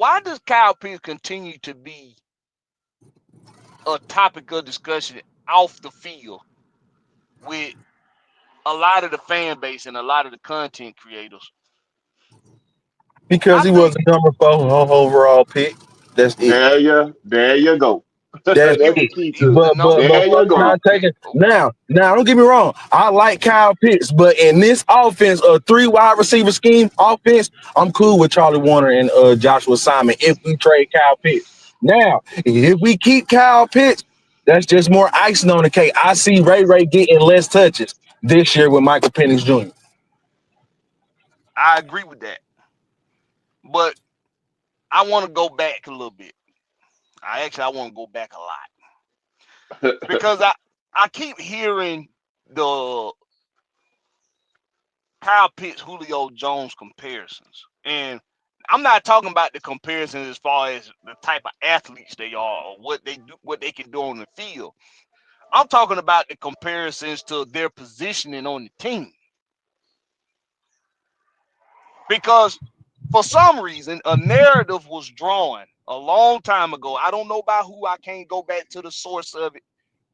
why does Kyle Pitts continue to be a topic of discussion off the field with a lot of the fan base and a lot of the content creators? Because I he was think a number 4 overall pick. That's it. There you go. That's That's the it. key he to was it. the number But There four you first go. time overall taking pick. Okay. now don't get me wrong. I like Kyle Pitts, but in this offense, a 3 wide receiver scheme offense, I'm cool with Charlie Warner and Joshua Simon if we trade Kyle Pitts. Now, if we keep Kyle Pitts, that's just more icing on the cake. I see Ray getting less touches this year with Michael Penix Jr. I agree with that. But I want to go back a little bit. I want to go back a lot because I keep hearing the Kyle Pitts Julio Jones comparisons, and I'm not talking about the comparisons as far as the type of athletes they are or what they do, what they can do on the field. I'm talking about the comparisons to their positioning on the team because for some reason a narrative was drawn a long time ago. I don't know about who. I can't go back to the source of it.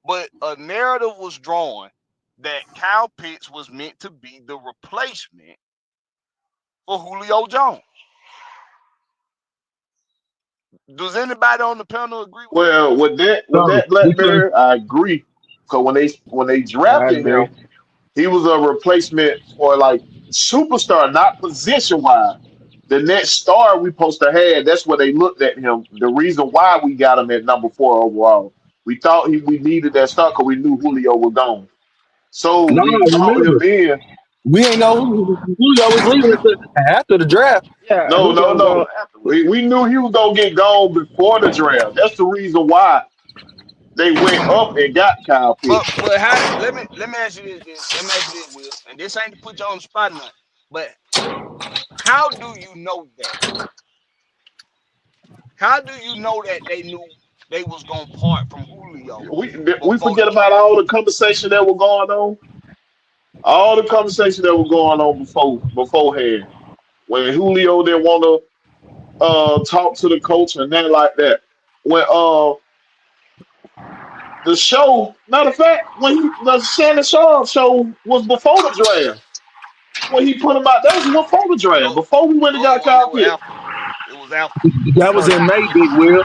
But a narrative was drawn that Kyle Pitts was meant to be the replacement for Julio Jones. Does anybody on the panel agree with that? Well, with So that because Blackberry, I agree. So when they I drafted him, agree. he was a replacement for like superstar, not position wise. The next star we supposed to have, that's where they looked at him. The reason why we got him at number 4 overall. We thought we needed that star because we knew Julio was gone. So no, we brought him remember in. we ain't know Julio was leaving after the draft. Yeah, No, Julio no, was gone no. afterwards. We knew he was gonna get gone before the draft. That's the reason why they went up and got Kyle Pitts. But how? Let me ask you this. Let me ask you this, Will. And this ain't to put you on the spot or nothing. But how do you know that? How do you know that they knew they was gonna part from Julio We before the forget about draft? all the conversation that were going on, all the conversation that were going on beforehand. When Julio didn't want to talk to the coach and then like that. When the show, matter of fact, when the Shannon Sharp show was before the draft. When he put him out, that was before the draft. No, Before we went and no, it got wasn't. It Kyle was Pitts. after. It was after. That was in May, Big Will.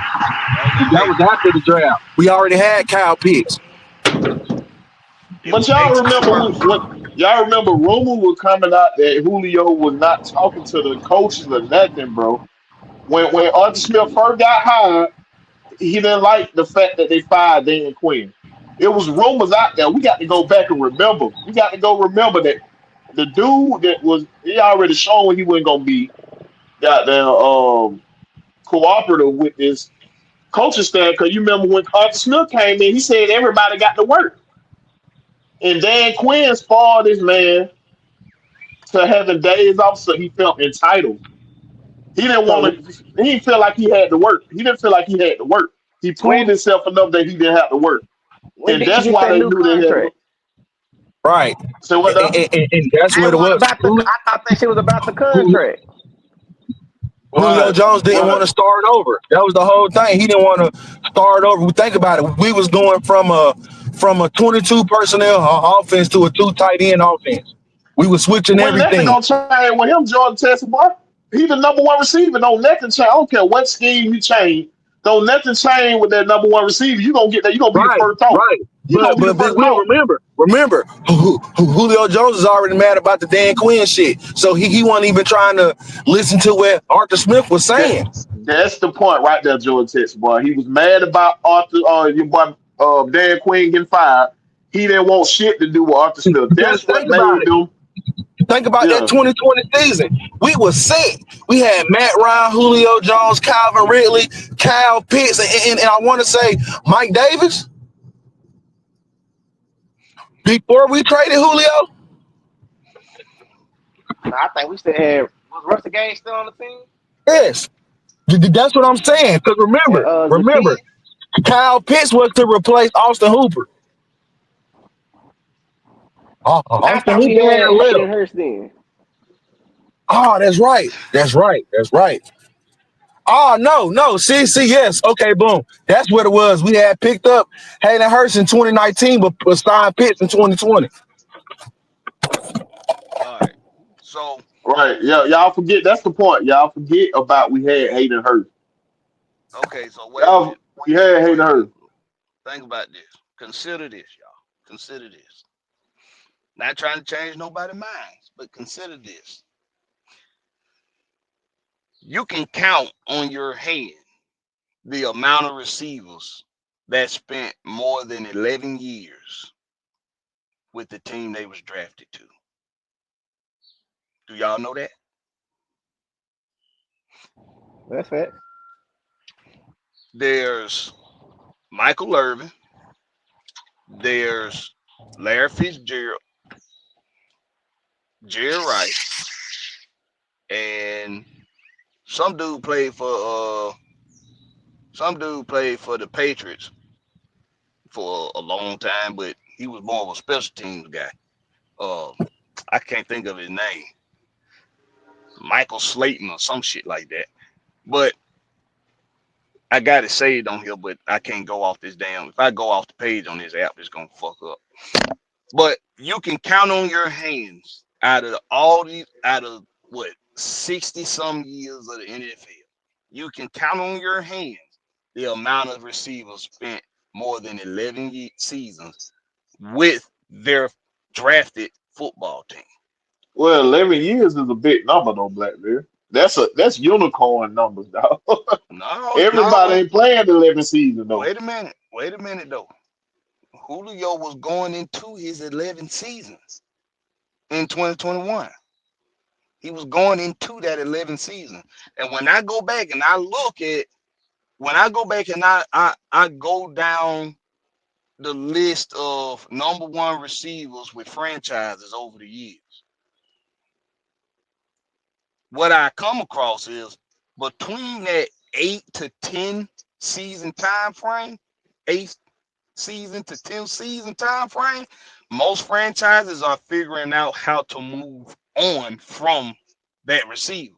That was in That May. was after the draft. We already had Kyle Pitts. It But was May y'all remember 21st. what? Y'all remember rumors were coming out that Julio was not talking to the coaches or nothing, bro. When Arthur Smith first got hired, he didn't like the fact that they fired Dan Quinn. It was rumors out there. We got to go back and remember. We got to go remember that the dude that was he already shown he wasn't gonna be goddamn cooperative with this coaching staff. Because you remember when Arthur Smith came in, he said everybody got to work. And Dan Quinn spoiled this man to having days off, so he felt entitled. He didn't So want to. He didn't feel like he had to work. He didn't feel like he had to work. He proved when himself enough that he didn't have to work, when and did he that's get why that they new knew they had to. contract? Right. Say what And, now? and that's It what it was was. about the. I thought that shit was about the Julio, contract. Julio Right. Jones didn't want Well, to start over. That was the whole thing. He didn't want to start over. We think about it. We was going from a 22 personnel offense to a 2 tight end offense. We were switching when nothing everything. gonna change with him, Jordan Texas boy. He the number one receiver. Don't nothing change. I don't care what scheme you change. Don't nothing change with that number one receiver. You gonna get that. You gonna be the Right, first thought. right. You gonna be the But Big first Will, thought. remember, Julio Jones is already mad about the Dan Quinn shit. So he wasn't even trying to listen to what Arthur Smith was That saying. that's the point right there, Jordan Texas boy. He was mad about Arthur, your boy Dan Quinn getting fired. He didn't want shit to do with Arthur Smith. Because That's what think about made it. them. Think about that Yeah. 2020 season. We were set. We had Matt Ryan, Julio Jones, Calvin Ridley, Kyle Pitts, and I want to say Mike Davis before we traded Julio. No, I think we still had was Rusty Gage still on the team? Yes, that's what I'm saying. Because And remember, Zakia? Kyle Pitts was to replace Austin Hooper. I Austin thought we Hooper had had Hayden left. Hurst then. Oh, that's right. That's right. That's right. Oh no. See, yes. Okay, boom. That's what it was. We had picked up Hayden Hurst in 2019, but signed Pitts in 2020. All right. So Right. Yeah, y'all forget that's the point. Y'all forget about we had Hayden Hurst. okay, so wait a Y'all minute. we had Hayden Wait a minute. Hurst. Think about this. Consider this, y'all. Consider this. Not trying to change nobody's minds, but consider this. You can count on your hand the amount of receivers that spent more than 11 years with the team they was drafted to. Do y'all know that? That's it. There's Michael Irvin, there's Larry Fitzgerald, Jerry Rice, and some dude played for some dude played for the Patriots for a long time, but he was more of a special teams guy. Uh, I can't think of his name, Michael Slayton or some shit like that. But I got it saved on here, but I can't go off this damn. If I go off the page on this app, it's gonna fuck up. But you can count on your hands out of what 60 some years of the NFL. You can count on your hands the amount of receivers spent more than 11 seasons with their drafted football team. Well, 11 years is a big number though, Blackberry. That's unicorn numbers, dog. No, Everybody no. ain't playing 11 season though. Wait a minute. Wait a minute though. Julio was going into his 11th season in 2021. He was going into that 11th season. And when I go back and I go down the list of number one receivers with franchises over the years, what I come across is between that 8 to 10 season time frame, 8 season to 10 season time frame, most franchises are figuring out how to move on from that receiver.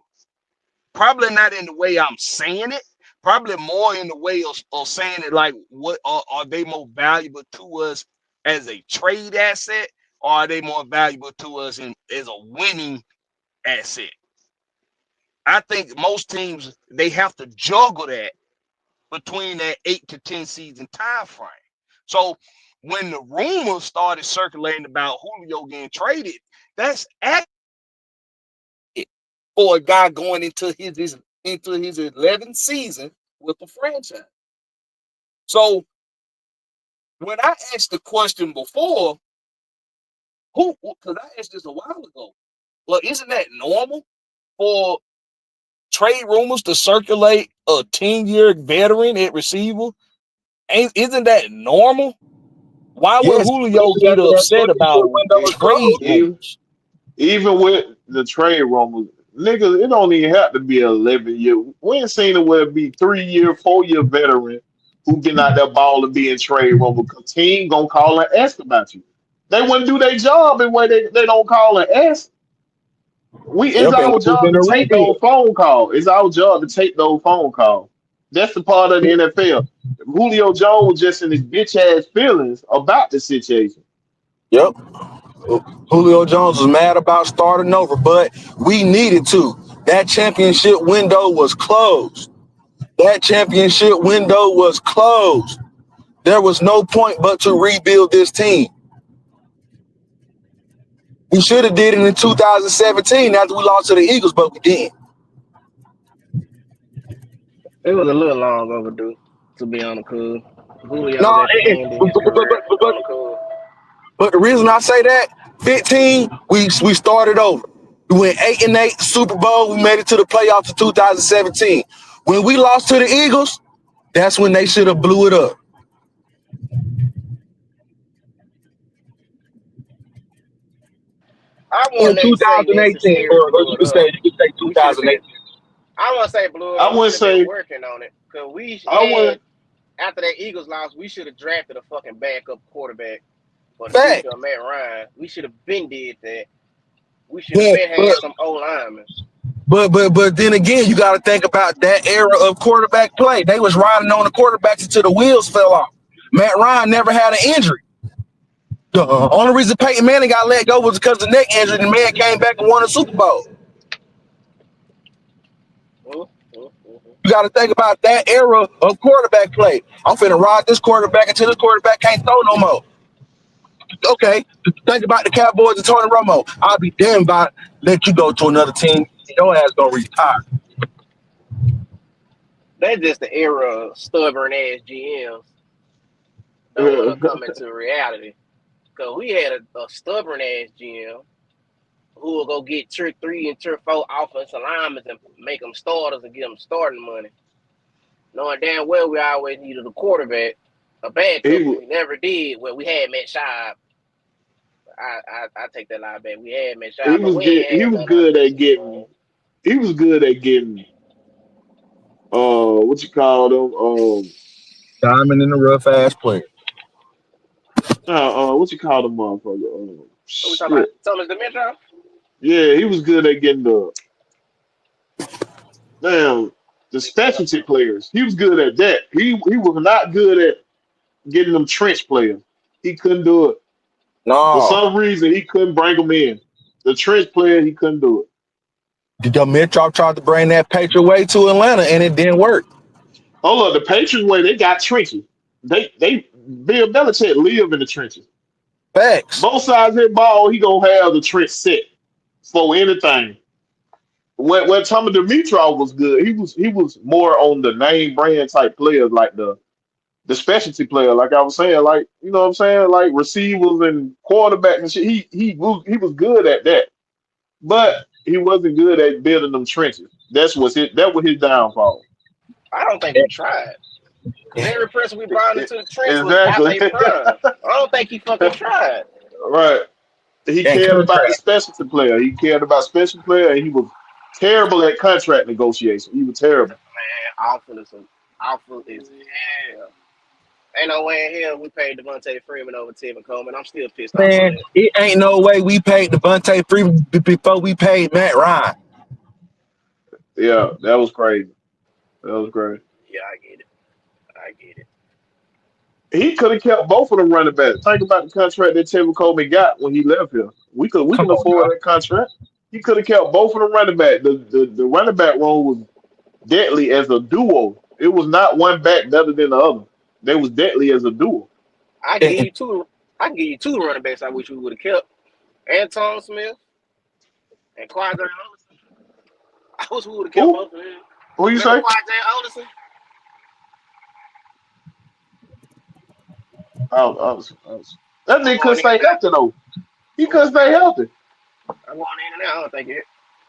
Probably not in the way I'm saying it. Probably more in the way of saying it like, what are they more valuable to us as a trade asset, or are they more valuable to us as a winning asset? I think most teams they have to juggle that between that 8 to 10 season time frame. So when the rumors started circulating about Julio getting traded, that's accurate for a guy going into his 11th season with the franchise. So when I asked the question before, who? Because I asked this a while ago. Well, isn't that normal for trade rumors to circulate a 10-year veteran at receiver? Isn't that normal? Why would Yes, Julio especially get after that upset championship about window is trade closed. Even rumors? even with the trade rumors, niggas, it don't even have to be 11 year. We ain't seen it where it be 3 year, 4 year veteran who getting out that ball and be in trade rumble because team gonna call and ask about you. They wouldn't do their job in way they don't call and ask. It's Yep, and our we was job in to a take those rebuild. phone calls. It's our job to take those phone calls. That's the part of the NFL. Julio Jones was just in his bitch ass feelings about the situation. Yep. Julio Jones was mad about starting over, but we needed to. That championship window was closed. That championship window was closed. There was no point but to rebuild this team. We should have did it in 2017 after we lost to the Eagles, but we didn't. It was a little long overdue, to be on the cool. Julio was No, at the end of his career on the cool. but the reason I say that, 15, we started over. We went 8-8 Super Bowl. We made it to the playoffs in 2017. When we lost to the Eagles, that's when they should have blew it up. I In wouldn't even say 2018, necessarily or blew you it could say up. you could say We should have been. 2018. I want to say blew it I up. We wouldn't should have been say working on it because we I had wouldn't after that Eagles loss, we should have drafted a fucking backup quarterback for the Fact. future of Matt Ryan. We should have been did that. We should have But been but had some old linemen. But then again, you got to think about that era of quarterback play. They was riding on the quarterbacks until the wheels fell off. Matt Ryan never had an injury. The only reason Peyton Manning got let go was because of the neck injury. And the man came back and won a Super Bowl. Mm, mm, mm. You got to think about that era of quarterback play. I'm finna ride this quarterback until this quarterback can't throw no more. Okay, think about the Cowboys and Tony Romo. I'll be damned if I let you go to another team. Your ass gonna retire. That's just the era of stubborn ass GMs don't want to come into reality. Cause we had a stubborn ass GM who will go get tier 3 and tier 4 offensive linemen and make them starters and get them starting money, knowing damn well we always needed a quarterback, a backup, he but was we never did. Well, we had Matt Schaub. I take that lie back. We had Matt he Schaub, but was we get ain't he had was none good at offensive getting line. he was good at getting what you call them Diamond in the rough ass player. what you call them motherfucker What we talking about? shit. Thomas Demetro? Yeah, he was good at getting damn the specialty players. He was good at that. He was not good at getting them trench players. He couldn't do it. For No, some reason he couldn't bring them in. The trench player he couldn't do it. the Metro tried to bring that Patriot way to Atlanta and it didn't work. Oh look, the Patriots way they got trenches. They Bill Belichick live in the trenches. Facts. Both sides of that ball, he gonna have the trench set for anything. When Tommy Dimitrov was good, he was more on the name brand type players, like the specialty player, like I was saying, like you know what I'm saying, like receivers and quarterbacks and shit. He was good at that, but he wasn't good at building them trenches. That was his downfall. I don't think he tried. Because every person we brought into the trench was out Exactly. their prime. I don't think he fucking tried. Right. He And cared about the contract. specialty player. He cared about special player, and he was terrible at contract negotiation. He was terrible. Man, awful is hell. Ain't no way in hell we paid Devontae Freeman over Tevin Coleman. I'm still pissed off about Man, that. it ain't no way we paid Devontae Freeman before we paid Matt Ryan. Yeah, that was crazy. That was crazy. Yeah, I get it. I get it. He could have kept both of them running back. Think about the contract that Tevin Coleman got when he left here. We Come can on, afford now. that contract. He could have kept both of them running back. The running back role was deadly as a duo. It was not one back better than the other. They was deadly as a duo. I give And, you two. I give you two running backs. I wish we would have kept Anton Smith and Quadre Anderson. I wish we would have kept Who? both of them. Who you Remember say? Quadre Anderson? That That I'm nigga going couldn't in and stay out. healthy though. He I'm going couldn't stay in. healthy. I'm going in and out. I don't think it.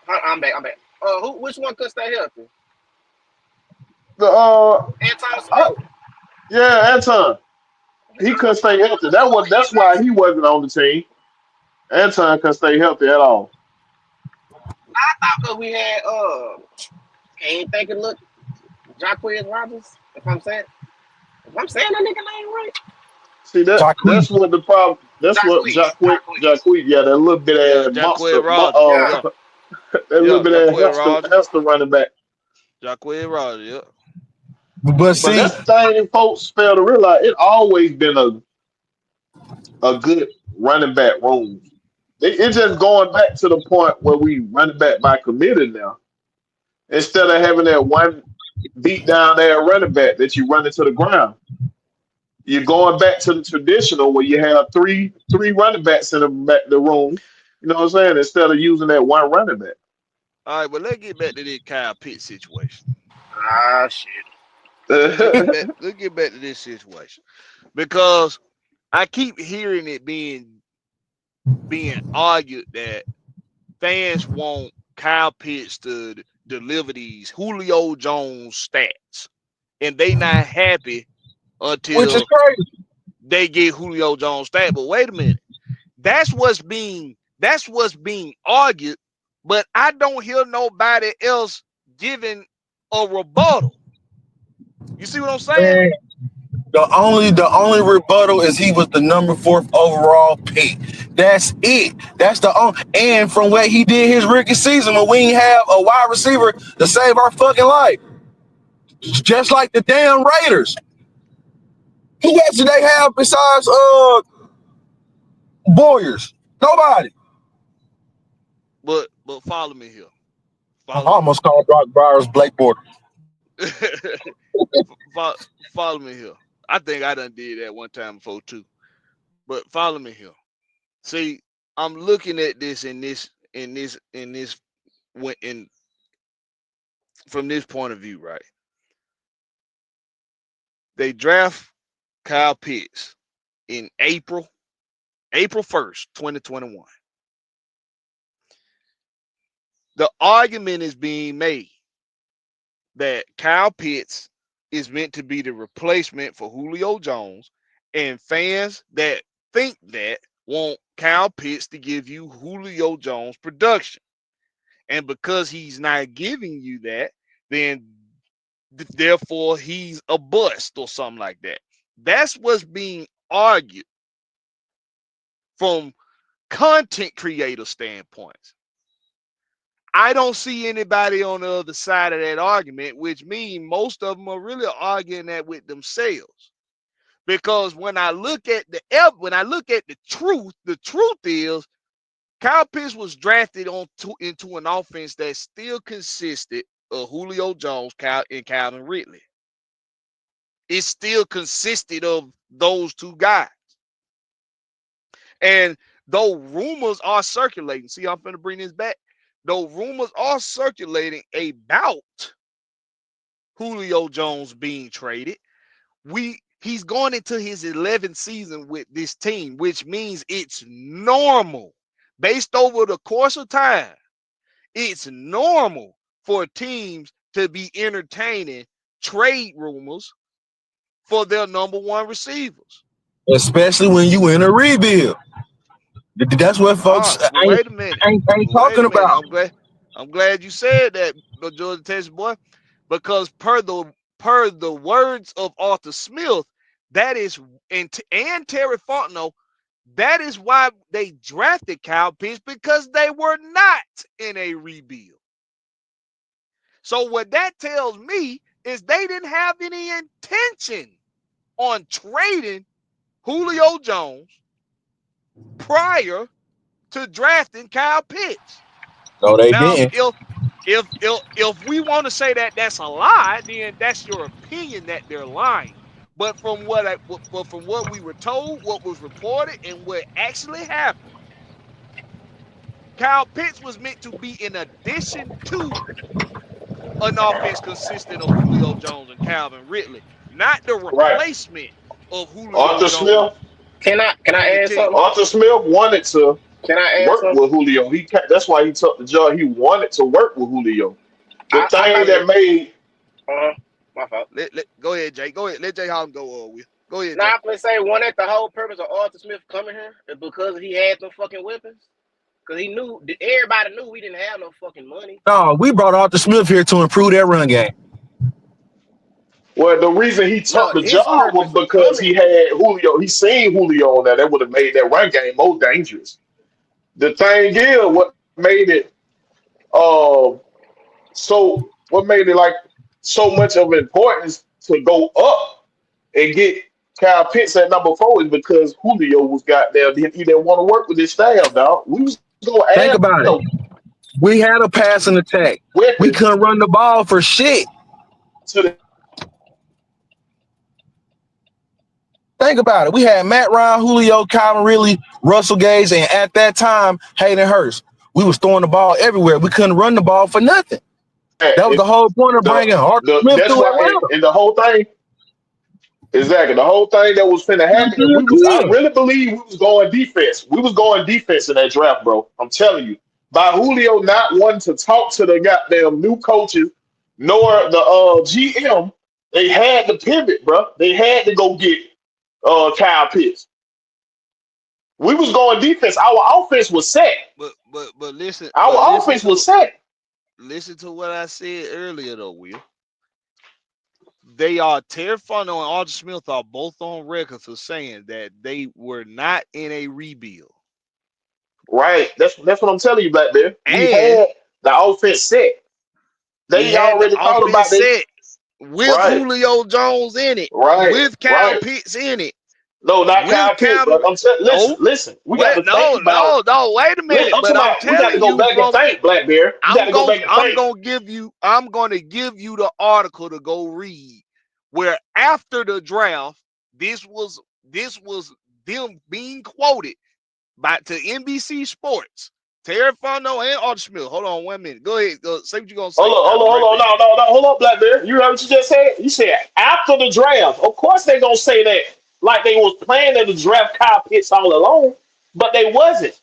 I'm back. I'm back. Who? Which one could stay healthy? The Anton I, Smith. yeah, Anton. He couldn't stay healthy. That's why he wasn't on the team. Anton couldn't stay healthy at all. I thought because we had can't think of look Jacquez Roberts. If I'm saying that nigga name right, See that's Jacquees. what the problem. That's what Jacquez. Jacque, yeah, that little bit Yeah, of monster, Jacqueline Rogers. Yeah, Yeah, that little yeah, bit of Jacqueline Rogers. hamster running back. Jacqueline Rogers. Yeah. But But see, that's the thing that folks fail to realize. It always been a good running back room. It's just going back to the point where we running back by committee now, instead of having that one beat down there running back that you run into the ground. You're going back to the traditional where you have three running backs in the room. You know what I'm saying? Instead of using that one running back. All right, but let's get back to this Kyle Pitts situation. shit. Let's get back. Let's get back to this situation because I keep hearing it being argued that fans want Kyle Pitts to deliver these Julio Jones stats, and they not happy which is until crazy. they get Julio Jones stats. But wait a minute, that's what's being argued, but I don't hear nobody else giving a rebuttal. You see what I'm saying? Man, The only rebuttal is he was the number fourth overall pick. That's it. That's the only. And from what he did his rookie season, when we ain't have a wide receiver to save our fucking life, just like the damn Raiders. Who else do they have besides Boyers? Nobody. But follow me here. I Follow me almost here. called Brock Bowers Blake Bortles. Follow me here. I think I done did that one time before too. But follow me here. See, I'm looking at this in this in from this point of view, right? They draft Kyle Pitts in April 1st, 2021. The argument is being made that Kyle Pitts is meant to be the replacement for Julio Jones, and fans that think that want Kyle Pitts to give you Julio Jones production. And because he's not giving you that, then therefore he's a bust or something like that. That's what's being argued from content creator standpoints. I don't see anybody on the other side of that argument, which means most of them are really arguing that with themselves. Because when I look at the truth is Kyle Pitts was drafted into an offense that still consisted of Julio Jones, and Calvin Ridley. It still consisted of those two guys. And though rumors are circulating, see, I'm finna bring this back. Though rumors are circulating about Julio Jones being traded, he's going into his 11th season with this team, which means it's normal. Based over the course of time, it's normal for teams to be entertaining trade rumors for their number one receivers. Especially when you in a rebuild. That's what Ah, folks but ain't wait a minute. ain't But wait talking a minute. about. I'm glad you said that, Georgia Texas boy, because per the words of Arthur Smith, that is and Terry Fontenot, that is why they drafted Kyle Pitts, because they were not in a rebuild. So what that tells me is they didn't have any intention on trading Julio Jones prior to drafting Kyle Pitts. No, they Now, didn't. if we want to say that that's a lie, then that's your opinion that they're lying. But from what we were told, what was reported, and what actually happened, Kyle Pitts was meant to be in addition to an offense consisting of Julio Jones and Calvin Ridley, not the Right. replacement of Julio Arthur Jones Smith. on the Can I add team. something? Arthur Smith wanted to Can I add work something? with Julio. That's why he took the job. He wanted to work with Julio. The I Go thing thought ahead. that made my fault. Go ahead, Jay. Go ahead. Let Jay Holland go with. Go ahead, Now Jay. I'm gonna say one that the whole purpose of Arthur Smith coming here is because he had some fucking weapons. Cause he knew everybody knew we didn't have no fucking money. No, we brought Arthur Smith here to improve that run game. well, the reason he took No, the his job was purpose of because he coming had Julio. He seen Julio on that. That would have made that run game more dangerous. The thing is, uh, what made it like so much of importance to go up and get Kyle Pitts at number four is because Julio was goddamn. He didn't want to work with his staff, dog. We was gonna add Think no about it. We had a passing attack. We weapons couldn't run the ball for shit. to the Think about it. We had Matt Ryan, Julio, Calvin Ridley, Russell Gage, and at that time, Hayden Hurst. We was throwing the ball everywhere. We couldn't run the ball for nothing. That was the whole point of bringing Arthur the Smith that's to why Atlanta. and the whole thing exactly the whole thing that was finna He happen. And did I good. really believe we was going defense. We was going defense in that draft, bro. I'm telling you. By Julio not wanting to talk to the goddamn new coaches nor the GM, they had to pivot, bro. They had to go get Kyle Pitts. We was going defense. Our offense was set. But listen, Our offense was set. listen to what I said earlier though, Will. they are Terry Fontenot and Arthur Smith are both on record for saying that they were not in a rebuild. Right. That's what I'm telling you, Black Bear. We And had the offense set. we They had the already thought offense about this. set with Right. Julio Jones in it, Right. with Kyle Right. Pitts in it, No, not Kyle with Pitts, but Calvin. I'm saying, listen, No, listen. We got well, to think no, about. no, no. Wait a minute. I'm But talking I'm about. We got to telling go you back and from think, Black Bear. We got to go back and think. I'm gonna give you the article to go read where after the draft, this was them being quoted by to NBC Sports. Terry Fontenot and Arthur Smith. Hold on 1 minute. Go ahead. Say what you're gonna Hold say. on, I'll hold be on, right hold back. on, no, no, no, hold on, Black Bear. You heard what you just said? You said after the draft. Of course they gonna say that like they was planning to draft Kyle Pitts all along, but they wasn't.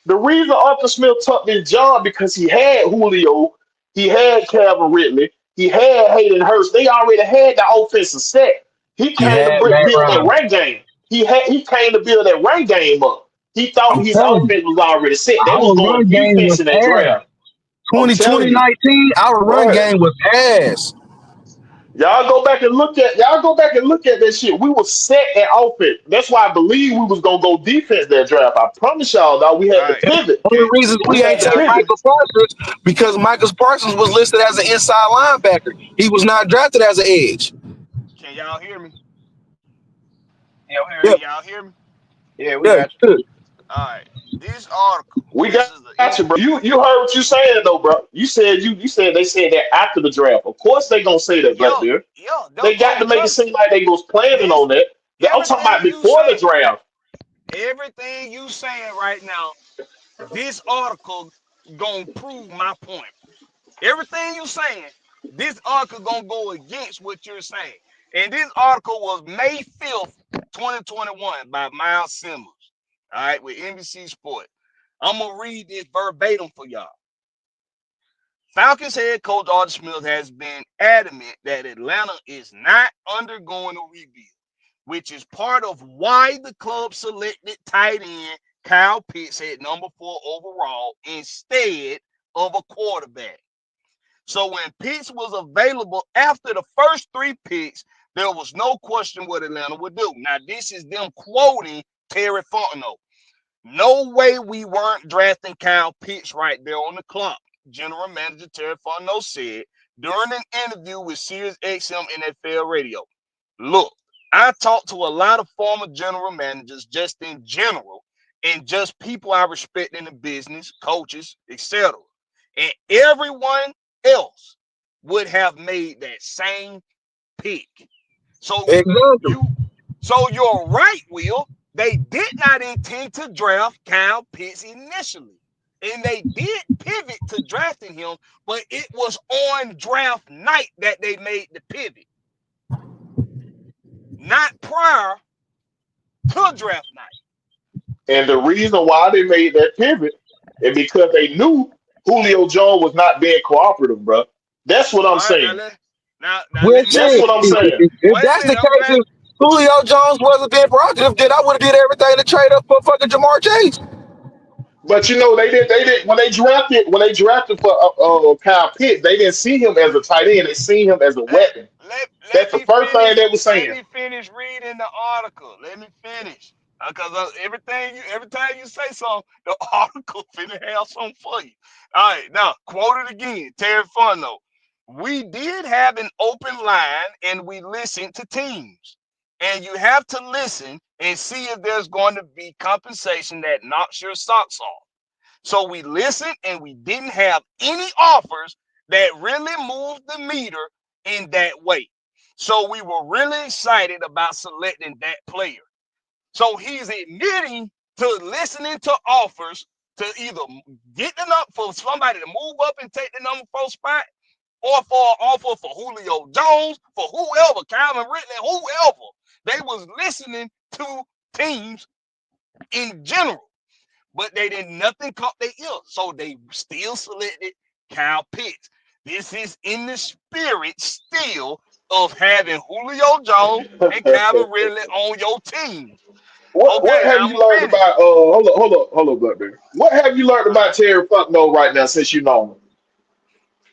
The reason Arthur Smith took this job because he had Julio, he had Calvin Ridley, he had Hayden Hurst. They already had the offensive set. He He came to had Matt build that Ryan. run game. He came to build that run game up. He thought I'm his telling you, offense was already set. They was our going run game defense was in that ass. draft. I'm 20, telling you. 2019, our run Right. game was ass. Y'all go back and look at that shit. We were set at offense. That's why I believe we was gonna go defense that draft. I promise y'all, dog. We All had to right. pivot. One of Can the reasons We we had ain't to took y'all hear pivot. me? Michael Parsons because Michael Parsons was listed as an inside linebacker. He was not drafted as an edge. Can y'all hear me? Yeah, we heard Yeah, Can you. y'all hear me? Yeah, we yeah, got good. All right. This article. We This is the got you, bro. You heard what you saying though, bro. You said they said that after the draft. Of course they gonna say that, yo Blackbeard. yo. They got to make it Trust me. seem like they was planning This on that. I'm talking about everything you before the saying. draft. Everything you saying right now. This article gonna prove my point. Everything you saying, this article gonna go against what you're saying. And this article was May 5th, 2021 by Miles Simmons. All right, with NBC Sport. I'm gonna read this verbatim for y'all. Falcons head coach Arthur Smith has been adamant that Atlanta is not undergoing a rebuild, which is part of why the club selected tight end Kyle Pitts at number 4 overall instead of a quarterback. So when Pitts was available after the first 3 picks, there was no question what Atlanta would do. Now, this is them quoting Terry Fontenot. No way we weren't drafting Kyle Pitts right there on the clock, General Manager Terry Fontenot said during an interview with Sirius XM NFL Radio. Look, I talked to a lot of former general managers just in general and just people I respect in the business, coaches, etc. And everyone else would have made that same pick. So Exactly. you you're right, Will. They did not intend to draft Kyle Pitts initially. And they did pivot to drafting him, but it was on draft night that they made the pivot, not prior to draft night. And the reason why they made that pivot is because they knew Julio Jones was not being cooperative, bro. That's what I'm All right, saying. now Well, let me That's shit, what finish. I'm saying. if Wait a that's the minute, I'm case, glad. if Julio Jones wasn't being proactive, then I would have did everything to trade up for fucking Jamar Chase. But you know they Let did. me They did finish. when they drafted for Kyle Pitts. They didn't see him as a tight end. They see him as a Let, weapon. let That's the me first thing finish. they were Let saying. me finish reading the article. Let me finish. Because every time you say something, the article finna have something for you. All right, now quote it again. Terry Fontenot. We did have an open line and we listened to teams. And you have to listen and see if there's going to be compensation that knocks your socks off. So we listened and we didn't have any offers that really moved the meter in that way. So we were really excited about selecting that player. So he's admitting to listening to offers to either get the number for somebody to move up and take the number 4 spot, or for an offer for Julio Jones, for whoever, Calvin Ridley, whoever. They was listening to teams in general, but they didn't nothing caught their ear. So they still selected Kyle Pitts. This is in the spirit still of having Julio Jones and Calvin Ridley on your team. What Okay, have now I'm you gonna learned finish. about hold up, Blackberry? What have you learned All about right. Terry Fontenot right now since you know him?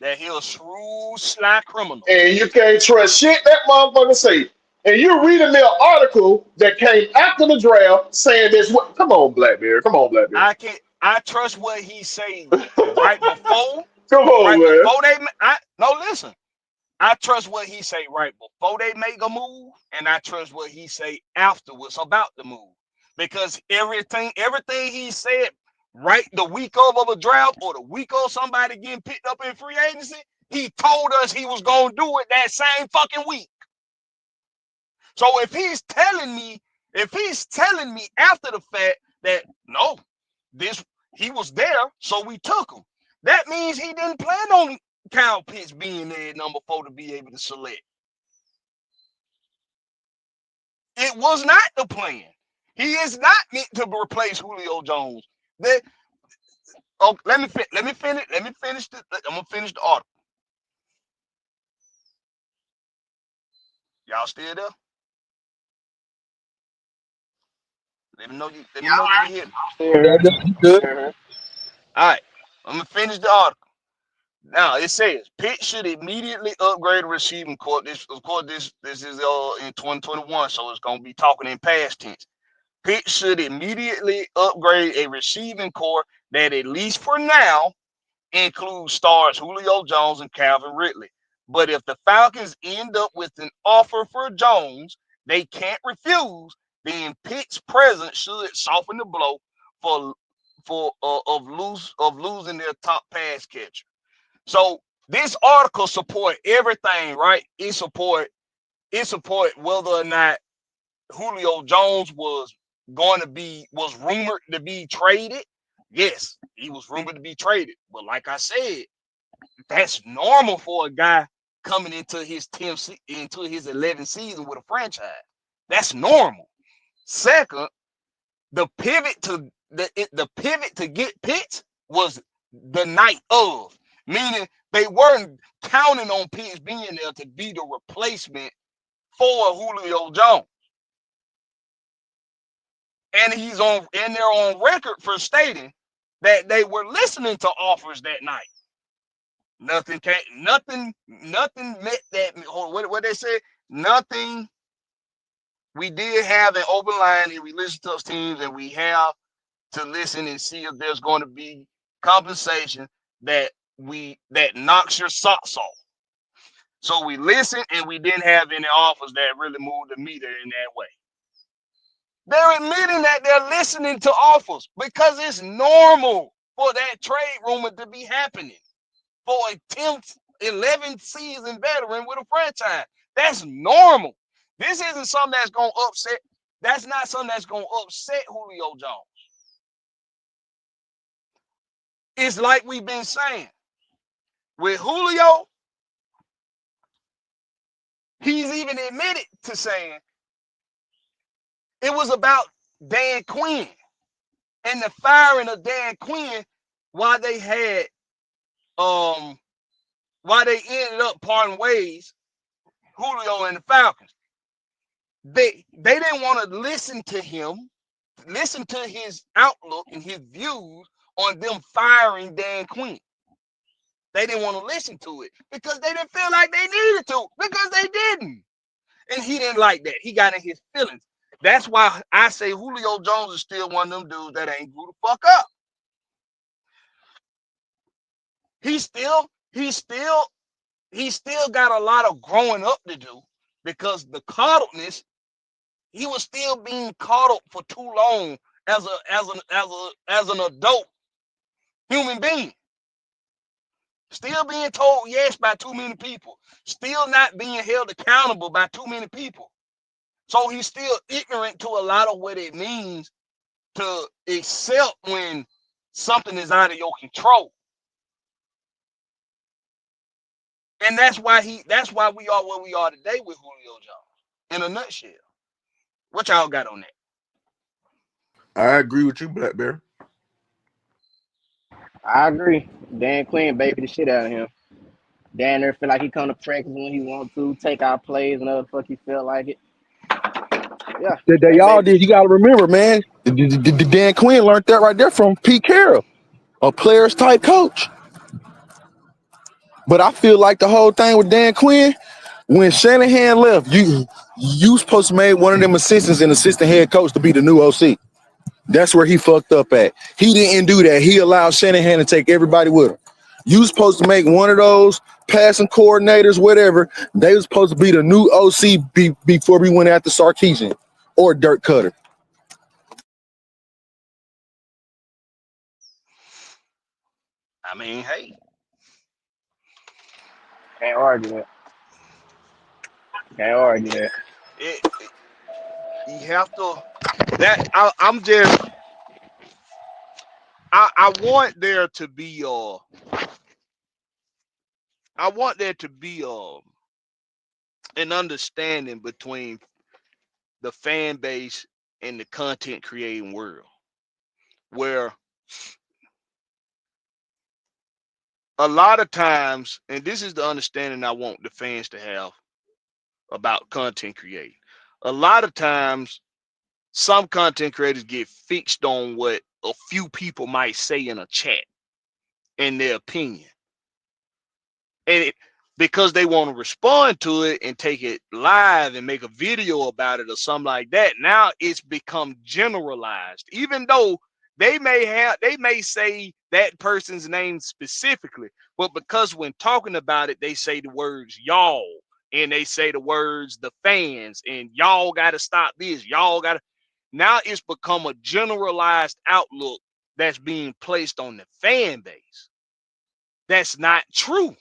that he a shrewd, sly criminal. And you can't trust shit that motherfucker say. And you're reading their article that came after the draft saying this. What? Come on, Blackberry. Come on, Blackberry. I trust what he say right before, Come on, man. no, listen. I trust what he say right before they make a move, and I trust what he say afterwards about the move. Because everything he said right the week of a draft or the week of somebody getting picked up in free agency, he told us he was gonna do it that same fucking week. So if he's telling me after the fact that no, this he was there, so we took him. That means he didn't plan on Kyle Pitts being there at number 4 to be able to select. It was not the plan. He is not meant to replace Julio Jones. Let me finish. I'm gonna finish the article. Y'all still there? Let me know you can hear me. Yeah, you good. All right, I'm gonna finish the article. Now it says Pitt should immediately upgrade the receiving corps. This is in 2021, so it's gonna be talking in past tense. Pitt should immediately upgrade a receiving corps that, at least for now, includes stars Julio Jones and Calvin Ridley. But if the Falcons end up with an offer for Jones they can't refuse, then Pitt's presence should soften the blow of losing their top pass catcher. So this article support everything, right? It support whether or not Julio Jones was rumored to be traded. Yes, he was rumored to be traded. But like I said, that's normal for a guy coming into his 11th season with a franchise. That's normal. Second, the pivot to get Pitts was the night of, meaning they weren't counting on Pitts being there to be the replacement for Julio Jones. And they're on record for stating that they were listening to offers that night. Nothing met that. What they said? Nothing. We did have an open line, and we listened to those teams, and we have to listen and see if there's going to be compensation that knocks your socks off. So we listened, and we didn't have any offers that really moved the meter in that way. They're admitting that they're listening to offers because it's normal for that trade rumor to be happening for a 10th, 11th season veteran with a franchise. That's normal. This isn't something that's going to upset. That's not something that's going to upset Julio Jones. It's like we've been saying. With Julio, he's even admitted to saying it was about Dan Quinn and the firing of Dan Quinn while they ended up parting ways, Julio and the Falcons. They didn't want to listen to him, listen to his outlook and his views on them firing Dan Quinn. They didn't want to listen to it because they didn't feel like they needed to, because they didn't. And he didn't like that. He got in his feelings. That's why I say Julio Jones is still one of them dudes that ain't grew the fuck up. He still got a lot of growing up to do, because the coddledness, he was still being coddled for too long as an adult human being. Still being told yes by too many people. Still not being held accountable by too many people. So he's still ignorant to a lot of what it means to accept when something is out of your control. And that's why we are where we are today with Julio Jones, in a nutshell. What y'all got on that? I agree with you, Blackberry. I agree. Dan Quinn baby the shit out of him. Dan there feel like he come to practice when he want to, take out plays whenever the fuck he feel like it. Yeah, That that y'all baby. did. You got to remember, man. Dan Quinn learned that right there from Pete Carroll, a players type coach. But I feel like the whole thing with Dan Quinn, when Shanahan left, you supposed to make one of them assistants and assistant head coach to be the new OC. That's where he fucked up at. He didn't do that. He allowed Shanahan to take everybody with him. You supposed to make one of those passing coordinators, whatever. They was supposed to be the new OC before we went after Sarkeesian or Dirk Cutter. I mean, hey, Can't argue that. Can't argue that. it you have to. I'm just I want there to be I want there to be an understanding between the fan base and the content creating world, where a lot of times, and this is the understanding I want the fans to have about content creating. A lot of times, some content creators get fixed on what a few people might say in a chat in their opinion. And because they want to respond to it and take it live and make a video about it or something like that, now it's become generalized. Even though they may say that person's name specifically, but because when talking about it, they say the words y'all and they say the words the fans and y'all got to stop this, y'all got to. Now it's become a generalized outlook that's being placed on the fan base. That's not true.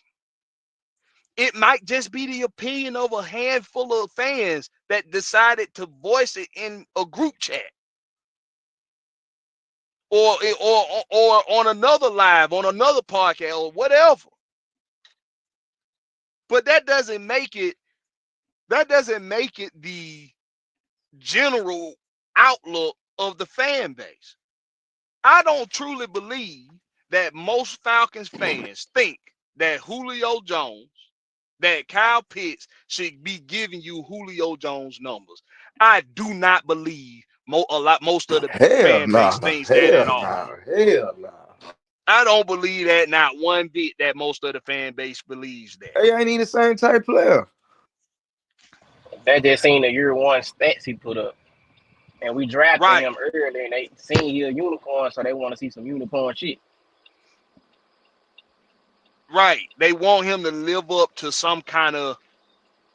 It might just be the opinion of a handful of fans that decided to voice it in a group chat or on another live, on another podcast or whatever. But that doesn't make it the general outlook of the fan base. I don't truly believe that most Falcons fans think that Julio Jones, that Kyle Pitts should be giving you Julio Jones numbers. I do not believe most of the Hell fan base nah. thinks that at Hell all. nah. Hell nah. I don't believe that not one bit that most of the fan base believes that. They ain't even the same type player. That just seen the year one stats he put up. And we drafted Right, him early and they seen he a unicorn, so they want to see some unicorn shit. right. They want him to live up to some kind of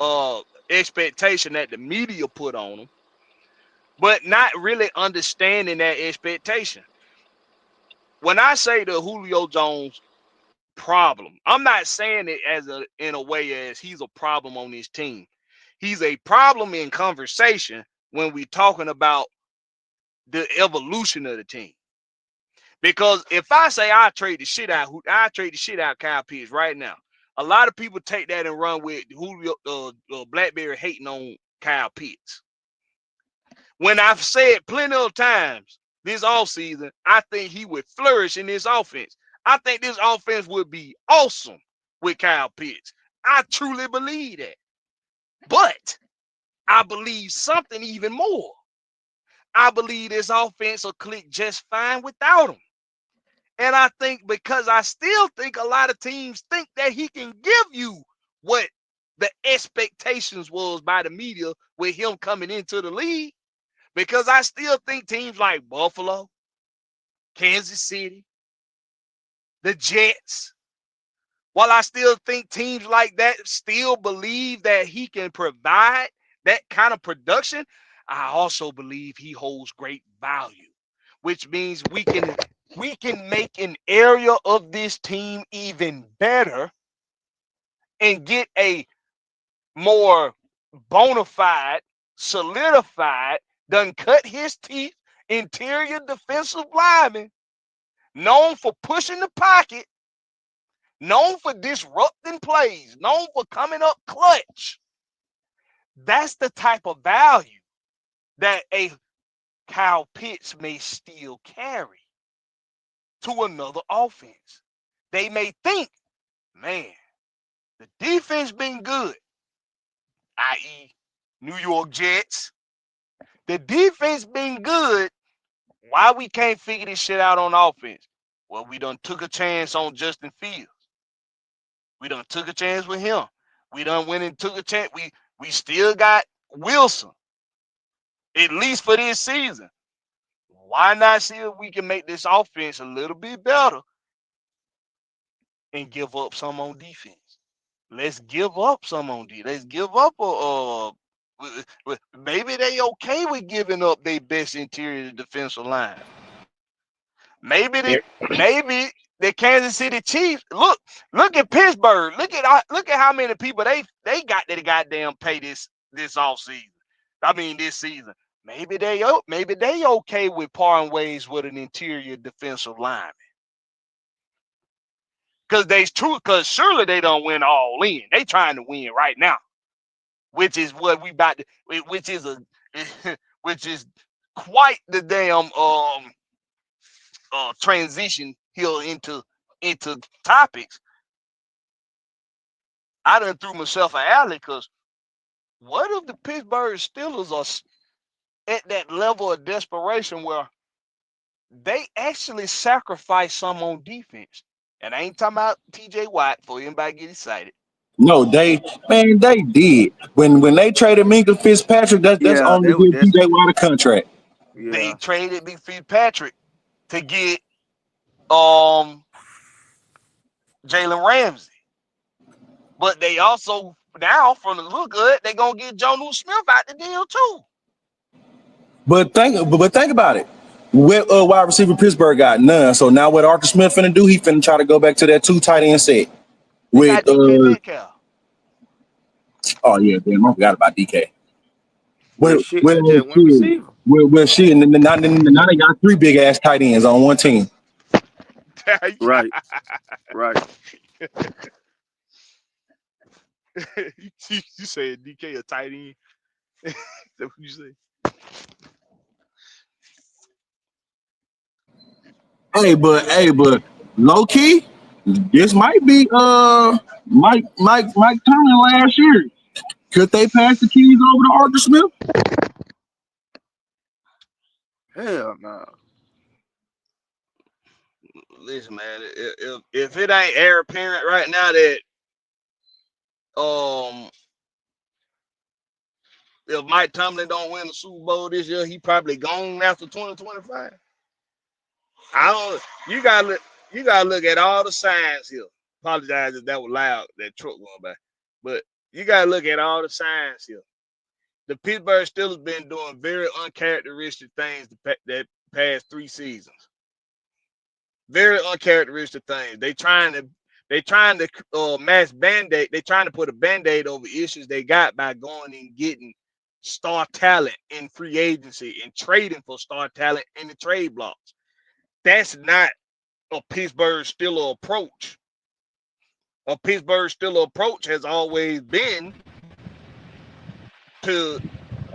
uh expectation that the media put on him, but not really understanding that expectation. When I say the Julio Jones problem, I'm not saying it as a in a way as he's a problem on this team. He's a problem in conversation when we talking about the evolution of the team. Because if I say I trade the shit out Kyle Pitts right now. A lot of people take that and run with Julio Blakberry hating on Kyle Pitts. When I've said plenty of times this offseason, I think he would flourish in this offense. I think this offense would be awesome with Kyle Pitts. I truly believe that. But I believe something even more. I believe this offense will click just fine without him. And I think because I still think a lot of teams think that he can give you what the expectations was by the media with him coming into the league. Because I still think teams like Buffalo, Kansas City, the Jets, while I still think teams like that still believe that he can provide that kind of production, I also believe he holds great value, which means we can make an area of this team even better and get a more bona fide, solidified, done cut his teeth interior defensive lineman, known for pushing the pocket, known for disrupting plays, known for coming up clutch. That's the type of value that a Kyle Pitts may still carry to another offense. They may think, man, the defense been good, i.e., New York Jets. The defense been good. Why we can't figure this shit out on offense? Well, we done took a chance on Justin Fields. We done took a chance with him. We done went and took a chance. We still got Wilson, at least for this season. Why not see if we can make this offense a little bit better and give up some on defense? Let's give up some on D. Let's give up maybe they okay with giving up their best interior defensive line. Maybe the Here, maybe the Kansas City Chiefs look at Pittsburgh. Look at how many people they got that goddamn pay this off season. I mean this season. Maybe they okay with parting ways with an interior defensive lineman. Cause surely they don't win all in. They trying to win right now, which is what we about to, which is a which is quite the damn transition here into topics. I done threw myself an alley because what if the Pittsburgh Steelers are at that level of desperation where they actually sacrifice some on defense? And I ain't talking about TJ Watt for anybody get excited. No, they did. When they traded Minka Fitzpatrick, that's Yeah, only to give TJ Watt a contract. They yeah, traded Big Fitzpatrick to get um Jalen Ramsey. But they also now, from the look good, they gonna get Jonnu Smith out the deal too. But think about it. With wide receiver Pittsburgh got none. So now what Arthur Smith finna do? He finna try to go back to that two tight end set They got with DK Metcalf. oh yeah, damn, I forgot about DK. but With shit, with they just went shit. receiver. With shit, and then now they got three big ass tight ends on one team. Right, right. You said DK a tight end? That's what you say? Hey, but low key, this might be Mike Tomlin last year. Could they pass the keys over to Arthur Smith? Hell no. Listen, man, if it ain't air apparent right now that um if Mike Tomlin don't win the Super Bowl this year, he probably gone after 2025. I don't. You gotta look at all the signs here. Apologize if that was loud. That truck going by, but you gotta look at all the signs here. The Pittsburgh Steelers been doing very uncharacteristic things that past 3 seasons. Very uncharacteristic things. They trying to mass band-aid. They trying to put a band-aid over issues they got by going and getting star talent in free agency and trading for star talent in the trade blocks. That's not a Pittsburgh Steelers approach. A Pittsburgh Steelers approach has always been to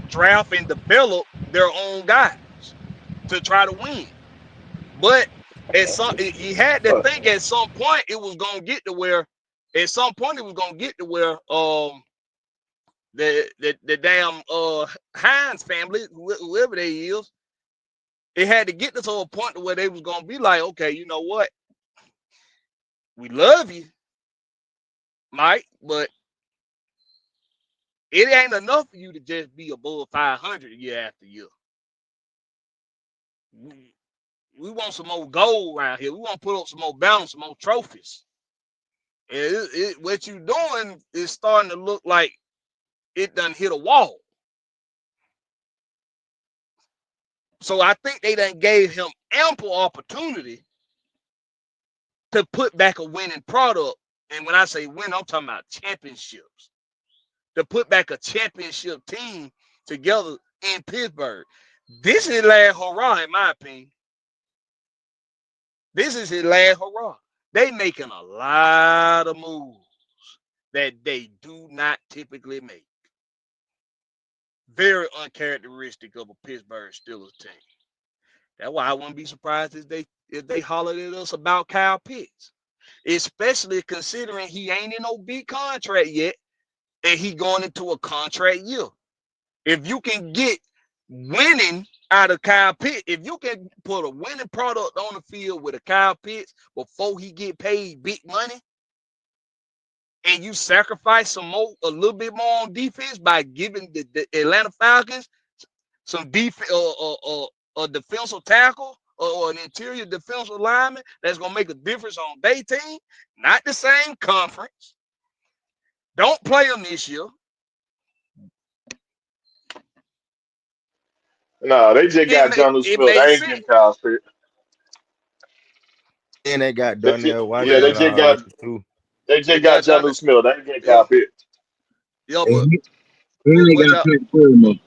draft and develop their own guys to try to win. But he had to think at some point it was gonna get to where the damn Hines family, whoever they is, it had to get to a point where they was gonna be like, okay, you know what? We love you, Mike, but it ain't enough for you to just be above 500 year after year. We want some more gold around here. We want to put up some more balance, some more trophies. And what you doing is starting to look like it done hit a wall. So I think they done gave him ample opportunity to put back a winning product. And when I say win, I'm talking about championships. To put back a championship team together in Pittsburgh. This is last hurrah, in my opinion. This is his last hurrah. They making a lot of moves that they do not typically make. Very uncharacteristic of a Pittsburgh Steelers team. That's why I wouldn't be surprised if they hollered at us about Kyle Pitts, especially considering he ain't in no big contract yet, and he going into a contract year. If you can get winning out of Kyle Pitts, if you can put a winning product on the field with a Kyle Pitts before he get paid big money, and you sacrifice a little bit more on defense by giving the Atlanta Falcons some defense a defensive tackle or an interior defensive lineman that's gonna make a difference on their team. Not the same conference. Don't play them this year. No, they just got Jonnu It Smith. made They ain't sense. getting Kyle Pitts. And they got They Darnell yeah, Well, they Washington just got already too. they they just got got John. Jonnu Smith. They ain't getting Yeah, Kyle Pitts. yeah, And but they what got y'all? Pat Furman.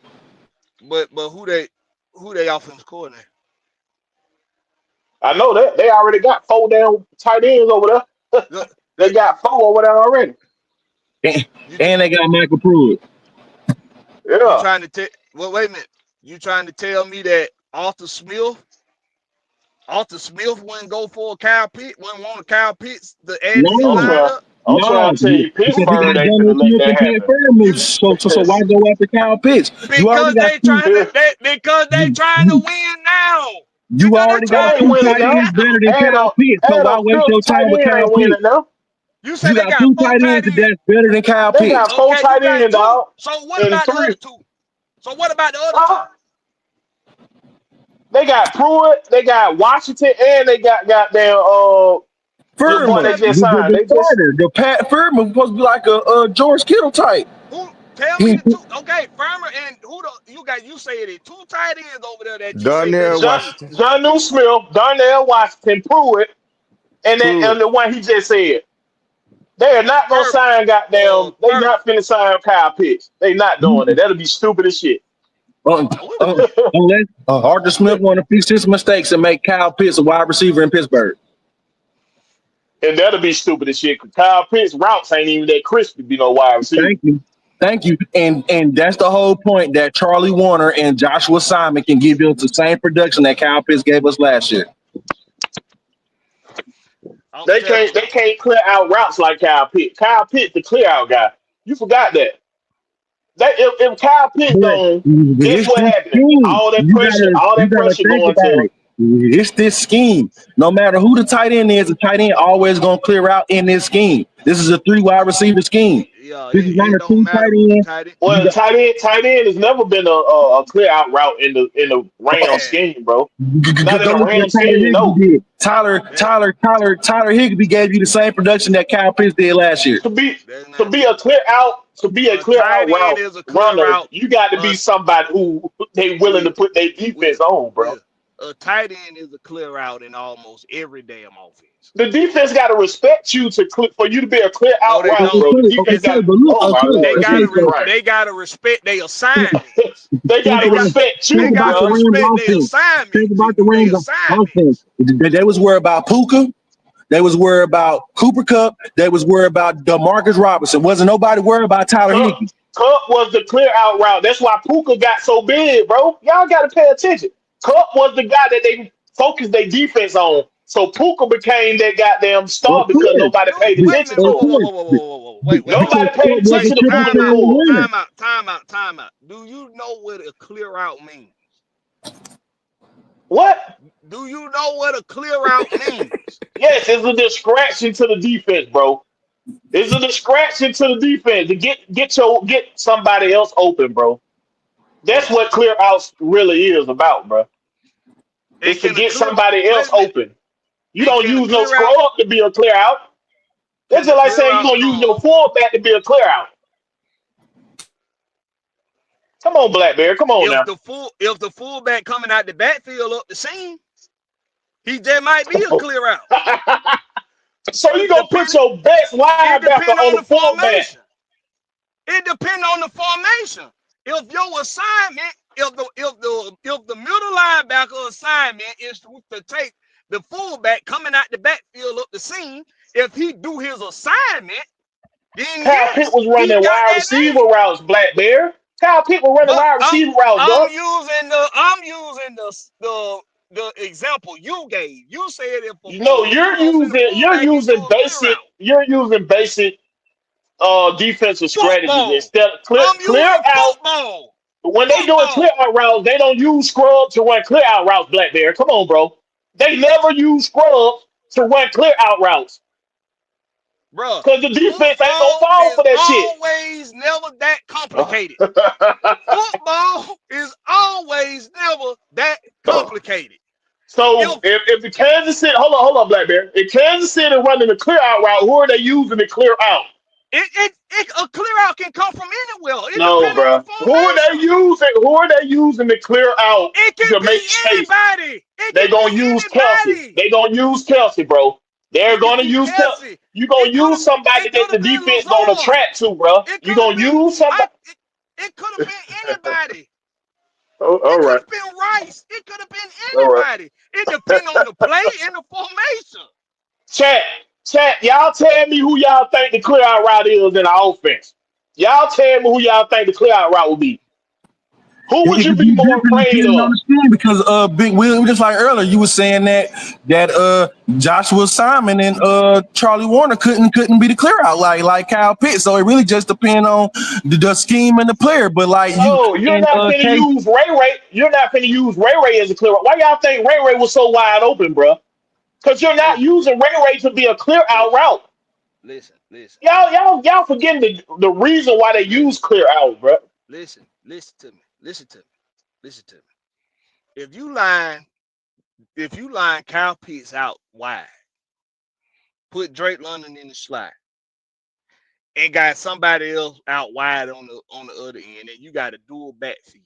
But who they offense coordinator? I know that they already got 4 damn tight ends over there. Look, They got 4 over there already. And, you and they got Michael Pruitt. you Yeah. trying to tell? Well, wait a minute. You trying to tell me that Arthur Smith wouldn't go for a Kyle Pitts, wouldn't want a Kyle Pitts to add to his I'm No, trying lineup? I'm trying no, to tell you because he Pittsburgh got ain't Donald finna let Smith that and Pat happen. Furman. You So why go after Kyle Pitts? You already because got they two. trying to because they You, trying to you, win now. you Because they already got They trying ain't to two winning tight win now. ends better now. than Kyle Pitts. So And why a waste fifth your tight time with end Kyle ain't winning Pitts? now. You said You they got got two four tight tight ends ends. that's better than Kyle They Pitts. got 4 Okay, you tight got ends, two. dog. So what And about the other 3 two? So what about the other two? uh, they got Pruitt, they got Washington, and they got goddamn the boy Furman, they Okay, just signed. the They just starter, the Pat Furman was supposed to be like a George Kittle type. who? Tell me He, the two. Okay, Farmer and who the you said it. Two tight ends over there that you say better Darnell than John Pitts. Washington, John New Smith, Darnell Washington, Pruitt, and Pruitt. the one he just said. They are not gonna Furman. sign goddamn. They Furman. not finna sign Kyle Pitts. They not doing it. That'll be stupid as shit. uh, What? unless Arthur Smith want to fix his mistakes and make Kyle Pitts a wide receiver in Pittsburgh. And that'll be stupid as shit. 'Cause Kyle Pitts routes ain't even that crispy to be no wide receiver. Thank you. Thank you. And that's the whole point that Charlie Warner and Joshua Simon can give us the same production that Kyle Pitts gave us last year. I'm They telling can't you. they can't clear out routes like Kyle Pitts. Kyle Pitts the clear out guy. You forgot that. If Kyle Pitts But gone, guess it's what this happened? scheme. All You that gotta pressure think going about to it. It's this scheme. No matter who the tight end is, the tight end always gonna clear out in this scheme. This is a three wide receiver scheme. Yeah, This is not it a don't two matter tight who the end. tight end. You well, got tight end has never been a clear out route in the Ram Man, scheme, bro. Not in go the look Ram what Tyler scheme, Higbee no. did. Tyler that Tyler Tyler Tyler Higbee gave you the same production that Kyle Pitts did last year. To be that's to not be true. a clear Tight out end route is a clear runner, route. you got to be Uh, somebody who they willing to will, put their defense will, on, bro. will. A tight end is a clear route in almost every damn offense. The defense got to respect you for you to be a clear No, out they route, don't. bro. The defense It's got. Okay, but look, Oh my they lord, gotta Jesus Christ! they gotta respect their assignments. They got think to They got about respect they think you, about gotta the bro. Rams respect their offense. Think assignments about and the do their Rams offense. assignments. They was worried about Puka. They was worried about Cooper Cup. They was worried about DeMarcus Robinson. Wasn't nobody worried about Tyler Cup, Higbee. Cup was the clear out route. That's why Puka got so big, bro. Y'all got to pay attention. Cup was the guy that they focused their defense on. So Puka became that goddamn Of star because course, nobody Do paid wait a attention minute. to Whoa, of whoa, him. whoa, course, whoa, whoa, whoa, whoa. Wait. because Nobody paid Cup was a attention to triple Puka Time crown out. before. winner. Time out. Do you know what a clear route means? What? Do you know what a clear route means? Yes, it's a distraction to the defense, bro. It's a distraction to the defense to get somebody else open, bro. That's Bro. what clear outs really is about, bro. And It's to can a get clear somebody wait else a minute. open. You And don't can a use no clear route scrub to be a clear out. That's can a just like clear saying you're route gonna use your come fullback to be a clear out. Come on, Blackberry. Come on now. if the fullback coming out the backfield up the seam, he just might be a clear route. So you gonna put Depending your best it linebacker depend on on the the fullback. formation. It depends on the formation. If your assignment, if the middle linebacker assignment is to take the fullback coming out the backfield up the seam, if he do his assignment, then Kyle Pitt yes, was he running got wide that receiver name. routes, Blackberry. Kyle Pitt was running But wide I'm receiver routes, I'm bro. using the example you gave. You said if You know, you don't send the fullback into a clear route. you're using basic defensive strategies Football. instead of I'm clear using out. football. When they doing clear Football. out routes, they don't use scrub to run clear out routes, Blackberry. Come on, bro. They never use scrub to run clear out routes. Bruh, Because the defense ain't gonna football fall is for that shit. always never that complicated. Football is always never that complicated. So If if the Kansas City, hold on, Blackberry. If Kansas City running the clear out route, who are they using to clear out? a clear out can come from anywhere. It No, depends on the bro. Who are they formation. using? Who are they using to clear out It can to make be space? anybody. It They can be gonna use Kelsey. anybody. They gonna use Kelsey, bro. They're It can gonna be use Kelsey. Kelsey. You gonna It could have use somebody it that could the have been defense gonna Lazard. attract to, bro. It You could have gonna been use somebody. it could have been anybody. Oh, all It could right, have been Rice. It could have been all right. anybody. It depends on the play and the formation. Chat, chat. Y'all tell me who y'all think the clear out route is in the offense. Y'all tell me who y'all think the clear out route will be. Who would It you could be be more different afraid depending on of? the scheme because Big Will, just like earlier, you were saying that Joshua Simon and Charlie Warner couldn't be the clear out like Kyle Pitts. So it really just depends on the scheme and the player. But like you No, you're in not finna case use Ray Ray. You're not finna use Ray Ray as a clear out. Why y'all think Ray Ray was so wide open, bro? Because you're not Listen, using Ray Ray to be a clear out listen, route. listen, Y'all forgetting the reason why they use listen, clear out, bro. listen to me. Listen to me. Listen to me. If you line Kyle Pitts out wide, put Drake London in the slot, and got somebody else out wide on the other end, and you got a dual backfield.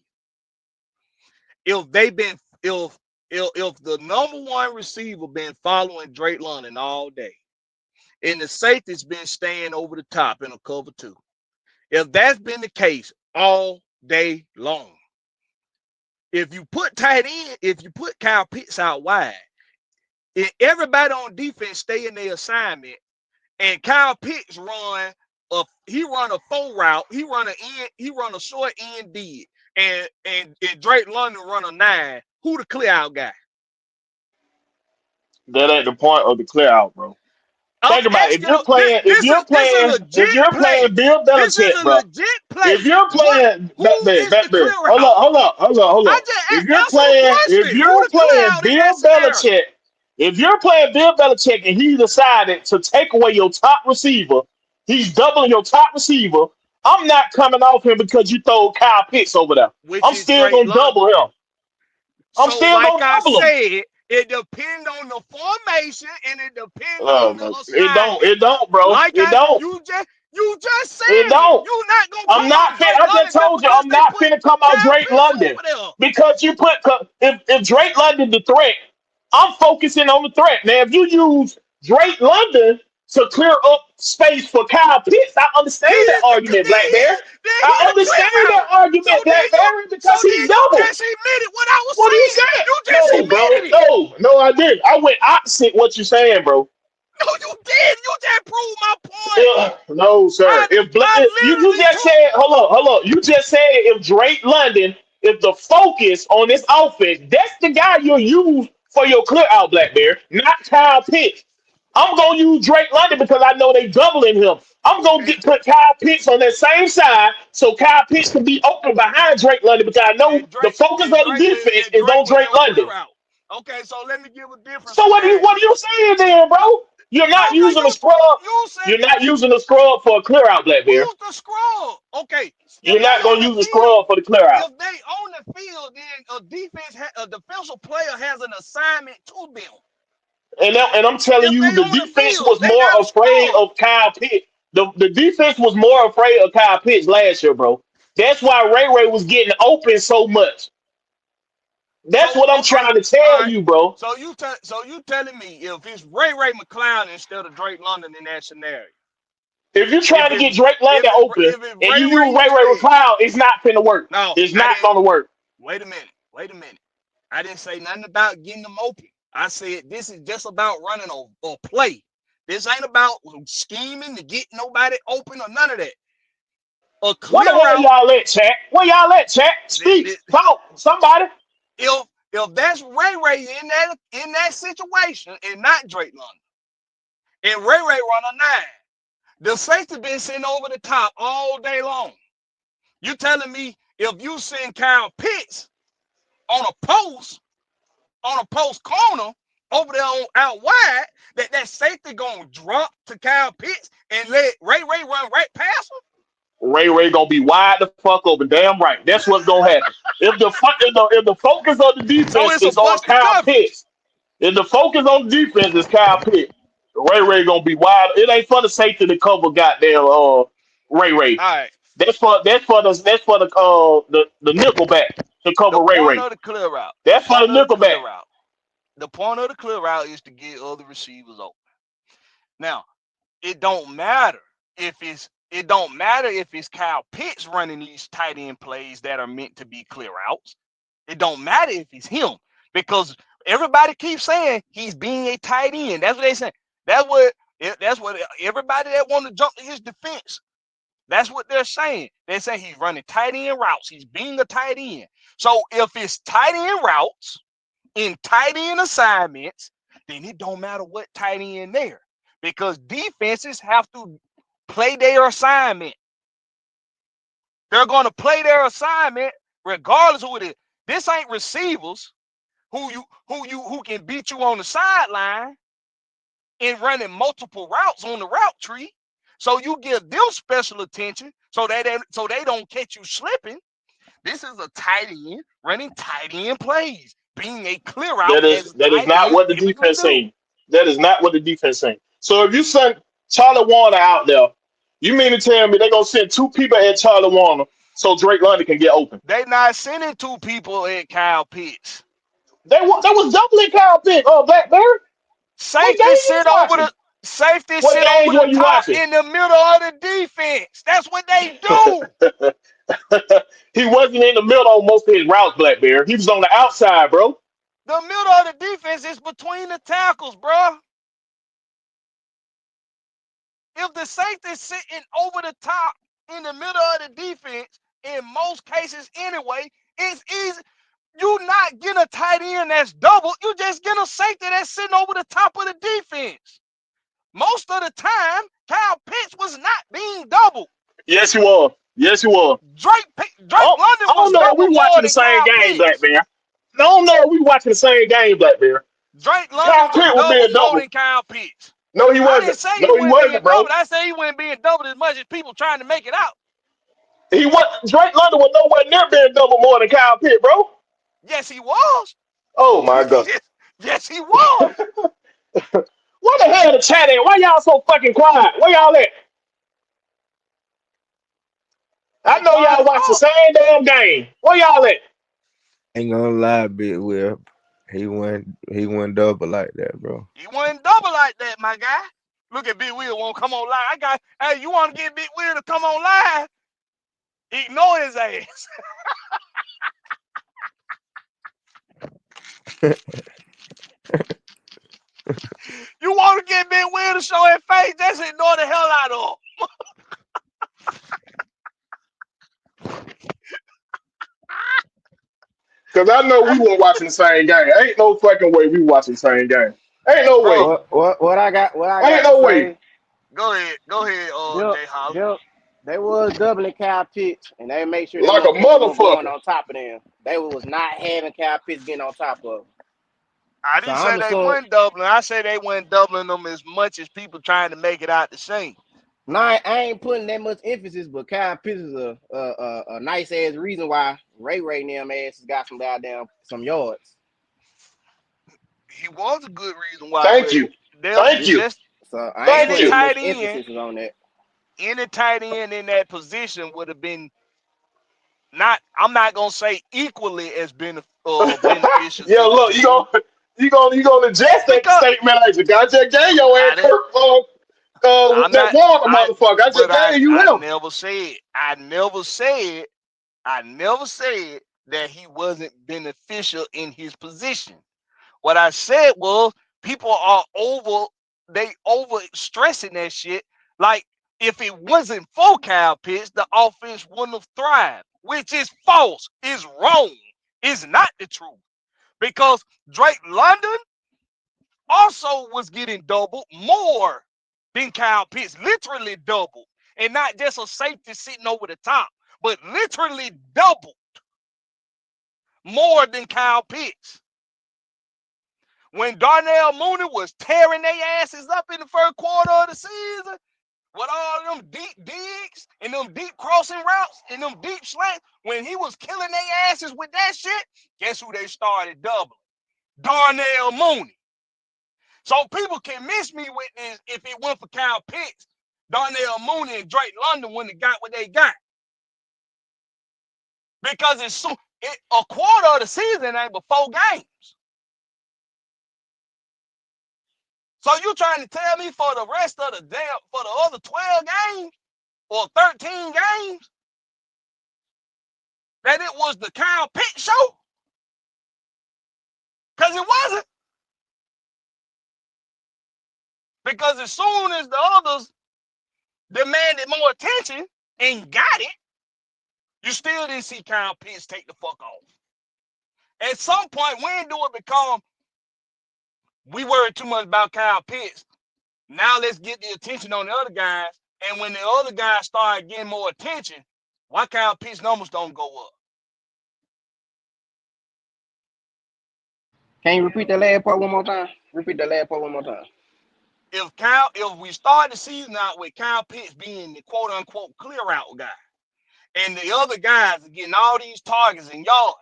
If they been if the number one receiver been following Drake London all day, and the safety's been staying over the top in a cover two, if that's been the case all day long, if you put Kyle Pitts out wide, and everybody on defense stay in their assignment, and Kyle Pitts run a four route, he run a short end dead, and Drake London run a nine. Who the clear out guy? That ain't the point of the clear out, bro. I'm Think about it. asking. This is a If legit you're playing play. Bill This is Belichick, a bro. legit If play. you're What? playing Who is the Backbeard, clear out? hold I on. just If you're answer the playing, if question. Who you're the clear playing out in that Bill scenario? Belichick, if you're playing Bill Belichick and he decided to take away your top receiver, he's doubling your top receiver. I'm not coming off him because you throw Kyle Pitts over there. Which I'm is still Drake gonna double London. him. I'm So, still like gonna I double him. said, it depends on the formation and it depends on the No. assignment. It don't, bro. Like It don't. you just It said it. don't. You not gonna I'm come not off fit. Drake I just London just told you because I'm they not put finna come out Kyle Drake Pitts London over there. because you put if Drake London the threat, I'm focusing on the threat. Now, if you use Drake London to clear up space for Kyle Pitts, I understand that He's the argument, Blackberry. then he I the understand clear out. that argument, Blackberry, So because he then you doubled. just admitted what I was What are you saying. saying? You just No, bro. admitted it. No, I didn't. I went opposite what you're saying, bro. No, you did. You just proved my point. No, sir. You I literally just took. said, hold on. You just said if Drake London, if the focus on this offense, that's the guy you'll use for your clear out, Blackbeard, not Kyle Pitts. I'm gonna use Drake London because I know they doubling him. I'm gonna Okay. put Kyle Pitts on that same side so Kyle Pitts can be open behind Drake London because I know the focus of the defense is on Was Drake your clear London. out. Okay, so let me give a different So scenario. what are you saying then, bro? You're No, not cause using a scrub. you said You're not using a scrub for a clear out, Black Bear. who's the scroll? Okay, if You're they not gonna on use the a field, scrub for the clear out. if they on the field, then a defensive player has an assignment to them. And I'm telling If they you, the on the defense field, was they more not a afraid scroll. of Kyle Pitts. The defense was more afraid of Kyle Pitts last year, bro. That's why Ray was getting open so much. That's So what I'm okay, trying to all tell right. you, bro. So you telling me if it's Ray McCloud instead of Drake London in that scenario? If you're If trying to it's get Drake London open if it's and you Ray use Ray instead? McCloud, it's not gonna work. No, It's I not didn't. gonna work. Wait a minute. Wait a minute. I didn't say nothing about getting them open. I said this is just about running a play. This ain't about scheming to get nobody open or none of that. A Where the clear hell route. y'all at, chat? Where y'all at, chat? Speak, talk, somebody. If that's Ray in that situation and not Drake London, and Ray run a nine, the safety been sitting over the top all day long. You telling me if you send Kyle Pitts on a post corner, over there out wide that safety gonna drop to Kyle Pitts and let Ray run right past Ray gonna be wide the fuck open. Damn right. That's what's gonna happen. If the focus of the him? So defense it's a is on busted Kyle coverage. Pitts, if the focus on the defense is Kyle Pitts, Ray gonna be wide. It ain't for the safety to cover goddamn Ray. All right. That's for the nickelback to The cover point Ray. of the clear route. The That's for the point of the clear nickelback. route. The point of the clear route is to get other receivers open. Now, it don't matter if it's Kyle Pitts running these tight end plays that are meant to be clear routes. It don't matter if it's him because everybody keeps saying he's being a tight end. That's what they say. That's what everybody that want to jump to his defense. That's what they're saying. They're saying he's running tight end routes. He's being a tight end. So if it's tight end routes in tight end assignments, then it don't matter what tight end there because defenses have to play their assignment. They're going to play their assignment regardless of who it is. This ain't receivers who can beat you on the sideline and running multiple routes on the route tree. So you give them special attention so they don't catch you slipping. This is a tight end running tight end plays, being a clear out That is as that is tight not ends what the typically defense do. saying. That is not what the defense saying. So if you send Charlie Warner out there, you mean to tell me they're gonna send two people at Charlie Warner so Drake London can get open? They not sending two people at Kyle Pitts. They was doubling Kyle Pitt. Oh, Blackberry. What game Safety you sit over watching? the safety What sit over games the were you top watching? in the middle of the defense. That's what they do. He wasn't in the middle on most of his routes, Blackberry. He was on the outside, bro. The middle of the defense is between the tackles, bro. If the safety's sitting over the top in the middle of the defense, in most cases anyway, it's easy. You not getting a tight end that's double. You just getting a safety that's sitting over the top of the defense. Most of the time, Kyle Pitts was not being doubled. Yes, he was. Yes, he was. Drake Oh, I London don't was know if we double more watching the than same Kyle game, Pitts. Blackberry. I don't know if we watching the same game, Blackberry. Drake Kyle London was Pitt was double being more double. than Kyle Pitts. No, he I didn't wasn't. say he No, he wasn't being wasn't, bro. doubled. I said he wasn't being doubled as much as people trying to make it out. He was Drake London was nowhere near being double more than Kyle Pitt, bro. Yes, he was. Oh my god. Yes, he was. What the hell the chat at? Why y'all so fucking quiet? Where y'all at? I They know quiet y'all as watch the fuck. same damn game. Where y'all at? Ain't gonna lie, Big Will. He went double like that, bro. He wasn't double like that, my guy. Look at Big Will won't come on live. Hey, you want to get Big Will to come on live? Ignore his ass. You want to get Big Will to show his face? Just ignore the hell out of him. Cause I know we weren't watching the same game. Ain't no fucking way we watching the same game. Ain't no way. Bro, What I got Ain't to no way. say? go ahead. Go ahead, Them, Jay Holler. them, they was doubling Kyle Pitts, and they made sure that Like a motherfucker wasn't going motherfucker. on top of them. They was not having Kyle Pitts getting on top of them. I So didn't I'm say they assuming. weren't doubling. I said they weren't doubling them as much as people trying to make it out the same. No, I ain't putting that much emphasis, but Kyle Pitts is a nice ass reason why Ray and them ass has got some goddamn some yards. He was a good reason why, Thank but you. they'll Thank you. just So I ain't Thank any putting as you. much tight end, emphasis on that. any tight end in that position would have been not. I'm not gonna say equally as beneficial Yeah, to the look, team you gonna adjust that because statement. I just got your game, your ass I didn't. Kirk. I'm That not. Warner I motherfucker. I just but gave you I him. never said. I never said that he wasn't beneficial in his position. What I said was people are over stressing that shit. Like if it wasn't for Kyle Pitts, the offense wouldn't have thrived, which is false, is wrong, is not the truth. Because Drake London also was getting double more than Kyle Pitts, literally double, and not just a safety sitting over the top, but literally double more than Kyle Pitts. When Darnell Mooney was tearing their asses up in the first quarter of the season, with all them deep digs and them deep crossing routes and them deep slants, when he was killing their asses with that shit, guess who they started doubling? Darnell Mooney. So people can miss me with this if it went for Kyle Pitts, Darnell Mooney and Drake London wouldn't have got what they got. Because it's a quarter of the season ain't but 4 games. So you trying to tell me for the rest of the for the other 12 games or 13 games that it was the Kyle Pitts show? Because it wasn't. Because as soon as the others demanded more attention and got it, you still didn't see Kyle Pitts take the fuck off. At some point, when do it become we worry too much about Kyle Pitts? Now let's get the attention on the other guys. And when the other guys start getting more attention, why Kyle Pitts numbers don't go up? Can you repeat that last part one more time? Repeat that last part one more time. If we start the season out with Kyle Pitts being the quote unquote clear out guy, and the other guys are getting all these targets and yards,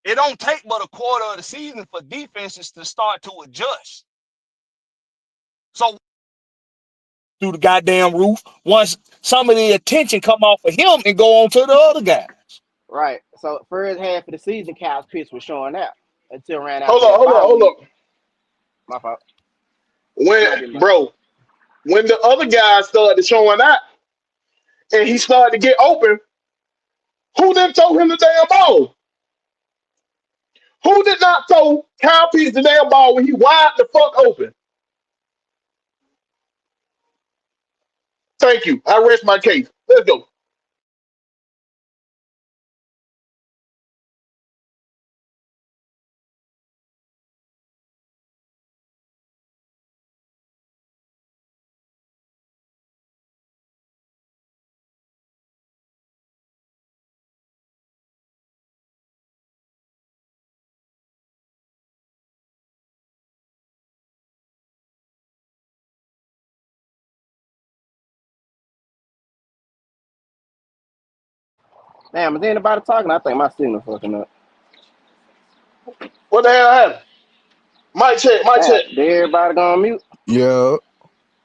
it don't take but a quarter of the season for defenses to start to adjust. So through the goddamn roof, once some of the attention come off of him and go on to the other guys. Right. So first half of the season, Kyle's pitch was showing out until ran out. Hold up. My fault. When the other guys started showing out and he started to get open, who didn't throw him the damn ball? Who did not throw Kyle Pitts the damn ball when he wide the fuck open? Thank you. I rest my case. Let's go. Damn, is anybody talking? I think my signal fucking up. What the hell happened? Mic check. Damn, did everybody go on mute? Yeah.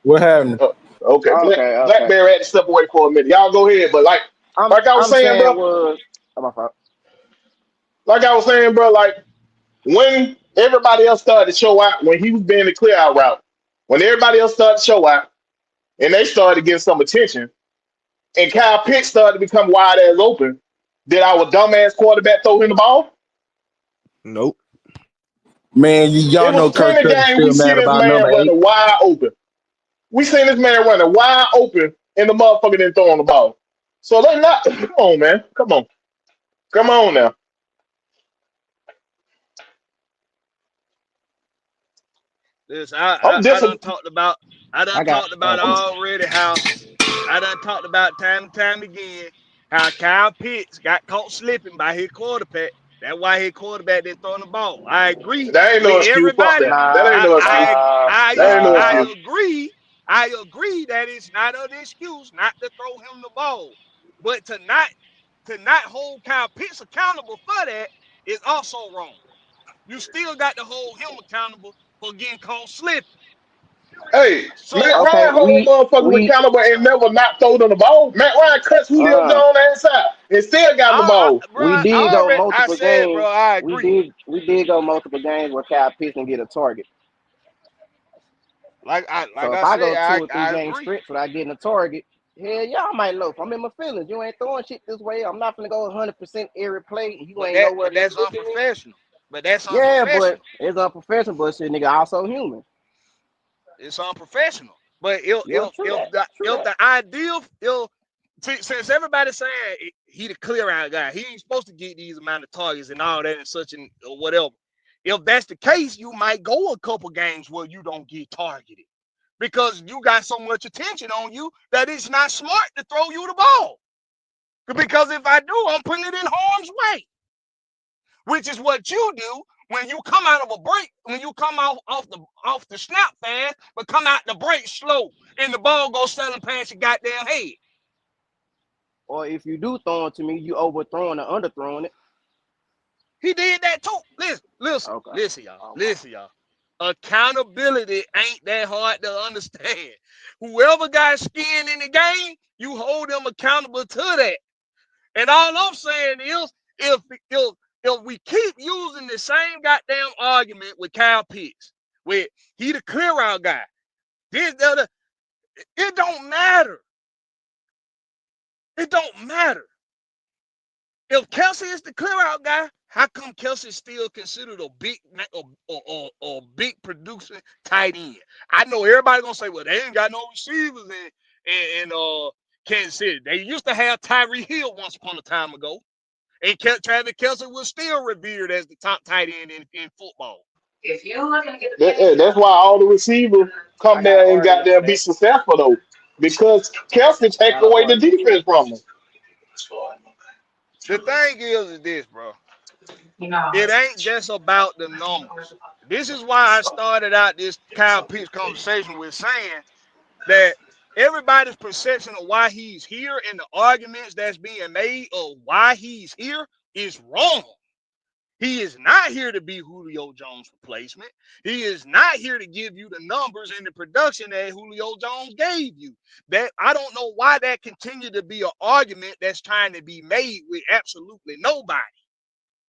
What happened? Okay. Okay. Blakberry had to step away for a minute. Y'all go ahead, but like I was saying, bro. My fault. Like I was saying, bro, like when everybody else started to show out, when he was being the clear out route, when everybody else started to show out and they started getting some attention, and Kyle Pitts started to become wide ass open, did our dumbass quarterback throw him the ball? Nope. Man, y'all It know was Kirk plenty Cousins games we still see mad this about number man 8. running wide open. We seen this man running wide open and the motherfucker didn't throw him the ball. So they not come on, man. Come on now. Listen, I'm I done disappointed. talked about already how I done talked about time and time again how Kyle Pitts got caught slipping by his quarterback. That's why his quarterback didn't throw the ball. I agree That ain't no with excuse. Fuck everybody. that. That ain't no excuse. That ain't no I excuse. agree. I agree that it's not an excuse not to throw him the ball, but to not hold Kyle Pitts accountable for that is also wrong. You still got to hold him accountable for getting caught slipping. Hey, So Matt Okay, Ryan hold motherfuckers we accountable and never not throw them the ball. Matt Ryan cuts Julio uh Jones ass out and still got the ball. we bro, did go I multiple said, bro, games. I We agree. did go multiple games where Kyle Pitts can get a target. Like So if I I said, go 2 or 3 I game agree. stretch without getting a target, hell yeah, I might loaf. I'm in my feelings. You ain't throwing shit this way. I'm not gonna go 100% every play. You ain't nowhere But to that's look at me. unprofessional. But that's Yeah, but unprofessional. it's unprofessional, but shit, nigga, also human. It's unprofessional. But Yeah, true that. True if that. the ideal since everybody's saying he the clear out guy, he ain't supposed to get these amount of targets and all that and such and or whatever. If that's the case, you might go a couple games where you don't get targeted because you got so much attention on you that it's not smart to throw you the ball. Because if I do, I'm putting it in harm's way, which is what you do When you come out of a break, when you come off the snap fast, but come out the break slow, and the ball goes sailing past your goddamn head. Or if you do throw it to me, you overthrowing or underthrowing it. He did that too. Okay. Okay. Listen, y'all. Accountability ain't that hard to understand. Whoever got skin in the game, you hold them accountable to that. And all I'm saying is, if if if we keep using the same goddamn argument with Kyle Pitts, with he the clear out guy, this the other, it don't matter. It don't matter. If Kelsey is the clear out guy, how come Kelsey still considered a big or big producing tight end? I know everybody gonna say, well, they ain't got no receivers in Kansas City. They used to have Tyree Hill once upon a time ago. And Travis Kelsey was still revered as the top tight end in football. That's why all the receivers come I got an there and got argument there for and be that. successful though, because Kelsey I take got an away the argument for defense that. from them. The thing is this, bro. It ain't just about the numbers. This is why I started out this Kyle Pitts conversation with saying that everybody's perception of why he's here and the arguments that's being made of why he's here is wrong. He is not here to be Julio Jones' replacement. He is not here to give you the numbers and the production that Julio Jones gave you. That I don't know why that continued to be an argument that's trying to be made with absolutely nobody,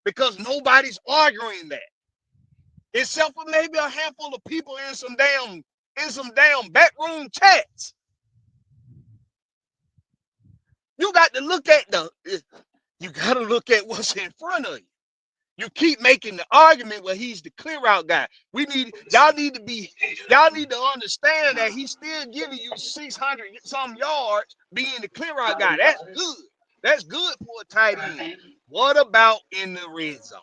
because nobody's arguing that, except for maybe a handful of people in some damn backroom chats. You got to look at you got to look at what's in front of you. You keep making the argument where he's the clear out guy. Y'all need to understand that he's still giving you 600 some yards being the clear out guy. That's good. That's good for a tight end. What about in the red zone?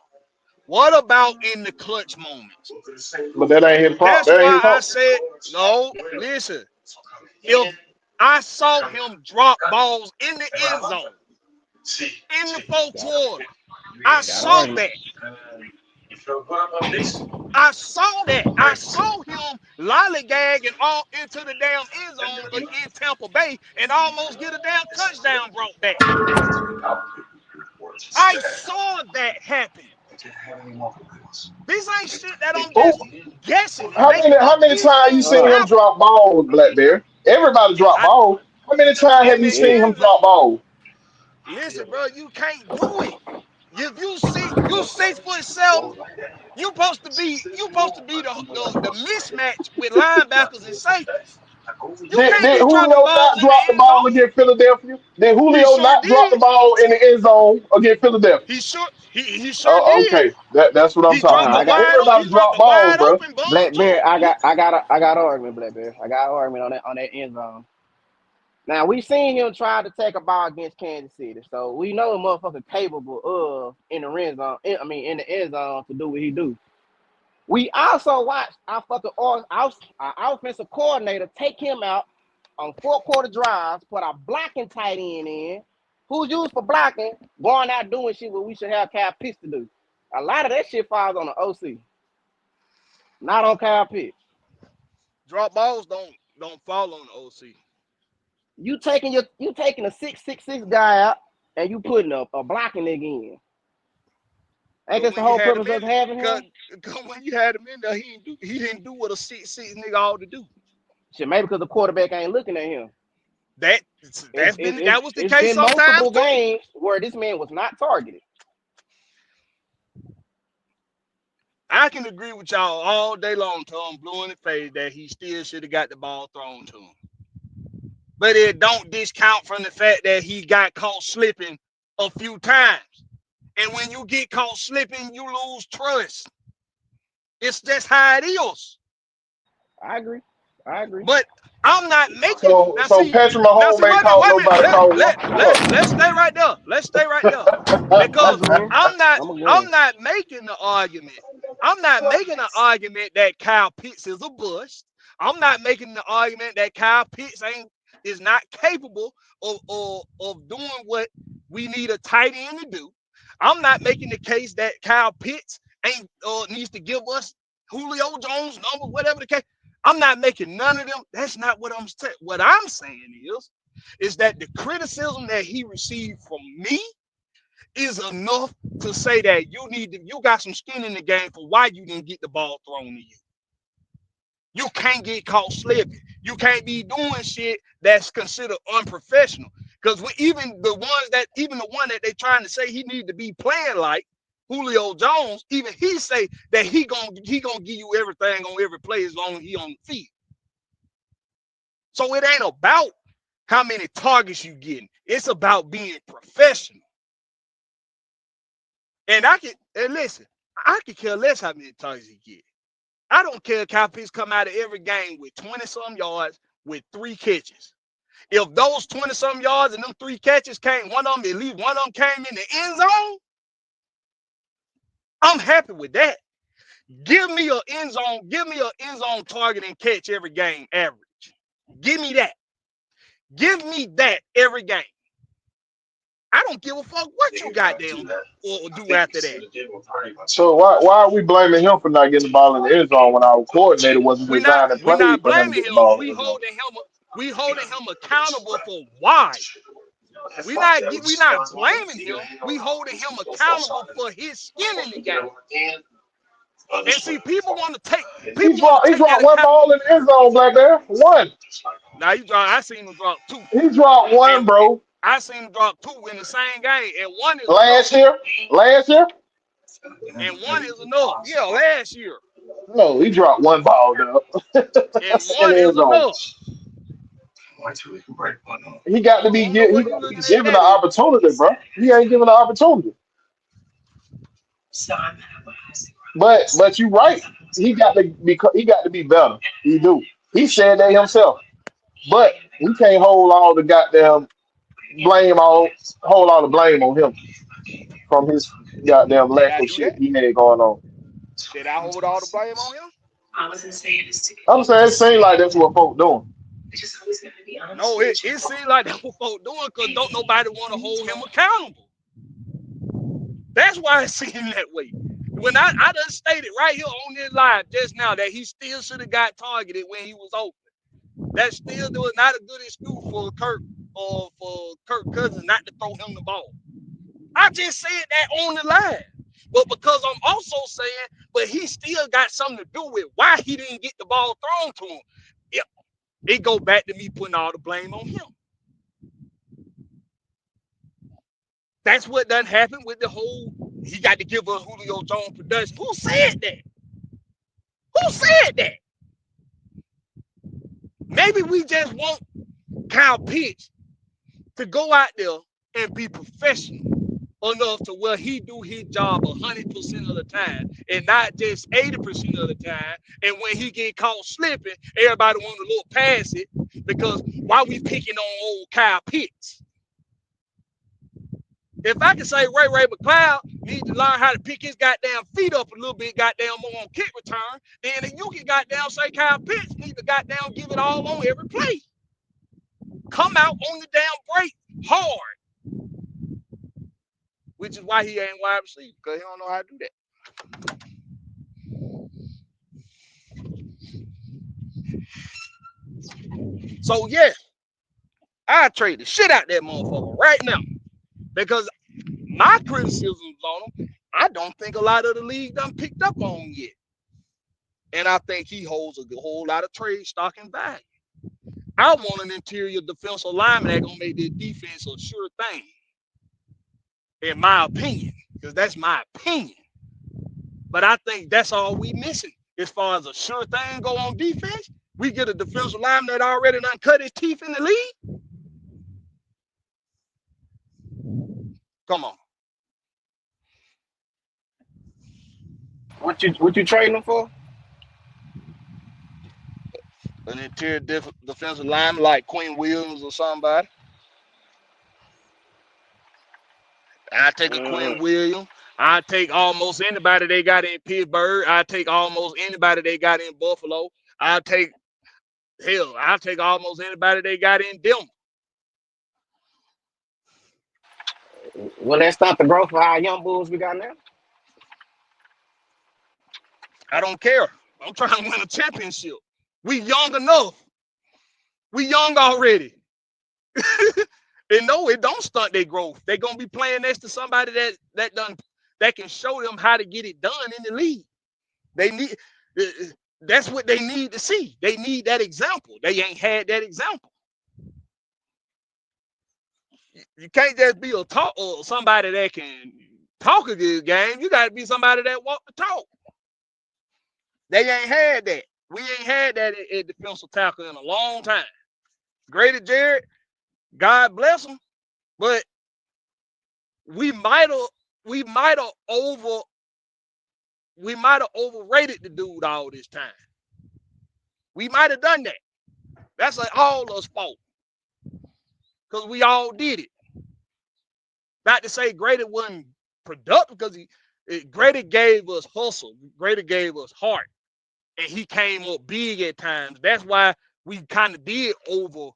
What about in the clutch moments? But that ain't his fault. That's That ain't why his I fault. said, no, listen. If I saw him drop balls in the end zone in the fourth Got quarter, I got an saw argument. that. I saw that. I saw him lollygagging all into the damn end zone in Tampa Bay and almost get a damn touchdown brought back. I saw that happen. This ain't shit that I'm Who? just guessing and How making many? up. How many These times you things Hold seen him on. happen. drop balls, Blackberry? Everybody drop I balls. How many times have in you the seen Yeah. him end zone. drop balls? Listen, bro, you can't do it. If you 6'7", you supposed to be the mismatch with linebackers and safeties. You can't Did be dropping Julio balls not in the drop the end ball zone. against Philadelphia? Did He Julio sure not drop the did. ball in the end zone against Philadelphia? He sure did. Okay, that's what I'm Hold talking on. I about. got Everybody He dropped drop a balls, wide bro. open ball Blackberry. to him. I got an argument, Blackberry. I got an argument on that end zone. Now we seen him try to take a ball against Kansas City, so we know a motherfucker capable of in the red zone. In the end zone to do what he do. We also watched our offensive coordinator take him out on 4 quarter drives, put our blocking tight end in, who's used for blocking, going out doing shit what we should have Kyle Pitts to do. A lot of that shit falls on the OC, not on Kyle Pitts. Drop balls don't fall on the OC. You taking a 6'6" guy out and you putting a blocking nigga in. Ain't Cause this the when you whole had him purpose in, of having cause, him? cause when you had him in there, he didn't do what a 6'6" nigga ought to do. Shit, maybe because the quarterback ain't looking at him. That It's, that's it's, been it's, that was the it's case been sometimes multiple too. games where this man was not targeted. I can agree with y'all all day long till I'm blue in the face that he still should have got the ball thrown to him. But it don't discount from the fact that he got caught slipping a few times. And when you get caught slipping, you lose trust. It's just how it is. I agree. I agree. But I'm not making So now. so See, Patrick Mahomes ain't wait a minute, called wait a minute. nobody Let called let one. let Hold let's stay right there. Let's stay right there. I'm Because up. agreeing. I'm not I'm I'm agreeing. not making the argument. I'm not making the argument that Kyle Pitts is a bust. I'm not making the argument that Kyle Pitts is not capable of doing what we need a tight end to do. I'm not making the case that Kyle Pitts ain't needs to give us Julio Jones number, whatever the case. I'm not making none of them. That's not what I'm saying. What I'm saying is that the criticism that he received from me is enough to say that you got some skin in the game for why you didn't get the ball thrown to you. You can't get caught slipping. You can't be doing shit that's considered unprofessional. Because even the one that they trying to say he need to be playing like Julio Jones, even he say that he gonna give you everything on every play as long as he on the field. So it ain't about how many targets you getting. It's about being professional. And listen, I can care less how many targets he get. I don't care if Kyle Pitts come out of every game with 20-some yards with 3 catches. If those 20-some yards and them 3 catches came, at least one of them came in the end zone, I'm happy with that. Give me an end zone target and catch every game average. Give me that. Give me that every game. I don't give a fuck what you goddamn or do after that. So why are we blaming him for not getting the ball in the end zone when our coordinator wasn't designed and We're played not for him to blaming get the him. ball in We the end zone? holding him accountable for why. We not blaming him. We holding him accountable for his skin in the game. And see, people want to take He dropped that one account. ball in the end zone, Blackberry. One. Now I seen him drop 2, He dropped one, and bro. I seen him drop 2 in the same game, and one is enough. Last year. Last year. And one is enough. Yeah, last year, No, he dropped one ball, though. and In one the end is zone. enough. He got to I be don't know he what you got to be looking at given the that is. opportunity, bro. He ain't given the opportunity. But you right. He got to be better. He do. He said that himself. But we can't hold all the blame on him from his goddamn Did lack I of do shit that? he had going on. Did I hold all the blame on him? I'm saying it seems like that's what folk doing. No, it seems like that's what folks doing because don't nobody want to hold him accountable. That's why it seems that way. When I done stated right here on this live just now that he still should have got targeted when he was open. That still was not a good excuse for Kirk or for Kirk Cousins not to throw him the ball. I just said that on the live. But because I'm also saying, but he still got something to do with why he didn't get the ball thrown to him. It go back to me putting all the blame on him. That's what done happened with the whole, he got to give us Julio Jones production. Who said that? Who said that? Maybe we just want Kyle Pitts to go out there and be professional enough to where he do his job 100% of the time and not just 80% of the time. And when he get caught slipping, everybody want to look past it because why we picking on old Kyle Pitts? If I can say Ray McCloud needs to learn how to pick his goddamn feet up a little bit, goddamn more on kick return, then you can goddamn say Kyle Pitts needs to goddamn give it all on every play. Come out on the damn break hard, which is why he ain't wide receiver because he don't know how to do that. So yeah, I trade the shit out that motherfucker right now because my criticisms on him, I don't think a lot of the league done picked up on him yet. And I think he holds a whole lot of trade stock and value. I want an interior defensive lineman that's gonna make this defense a sure thing, in my opinion, because that's my opinion. But I think that's all we missing as far as a sure thing go on defense. We get a defensive lineman that already done cut his teeth in the league. Come on, What you trading them for? an interior defensive lineman like Quinn Williams or somebody. I take a Mm, Quinn Williams. I take almost anybody they got in Pittsburgh. I take almost anybody they got in Buffalo. I take I take almost anybody they got in Denver. will that stop the growth of our young bulls we got now? I don't care. I'm trying to win a championship. We young enough. We young already. And no, it don't stunt their growth. They're gonna be playing next to somebody that can show them how to get it done in the league. They need that's what they need to see. They need that example. They ain't had that example. You can't just be a talk or somebody that can talk a good game. You got to be somebody that walk the talk. They ain't had that. We ain't had that at defensive tackle in a long time. Grady Jarrett, God bless him, but we might have we might have over we might have overrated the dude all this time. We might have done that. That's like all us fault because we all did it. Not to say Grady wasn't productive because Grady gave us hustle. Grady gave us heart, and he came up big at times. That's why we kind of did overrate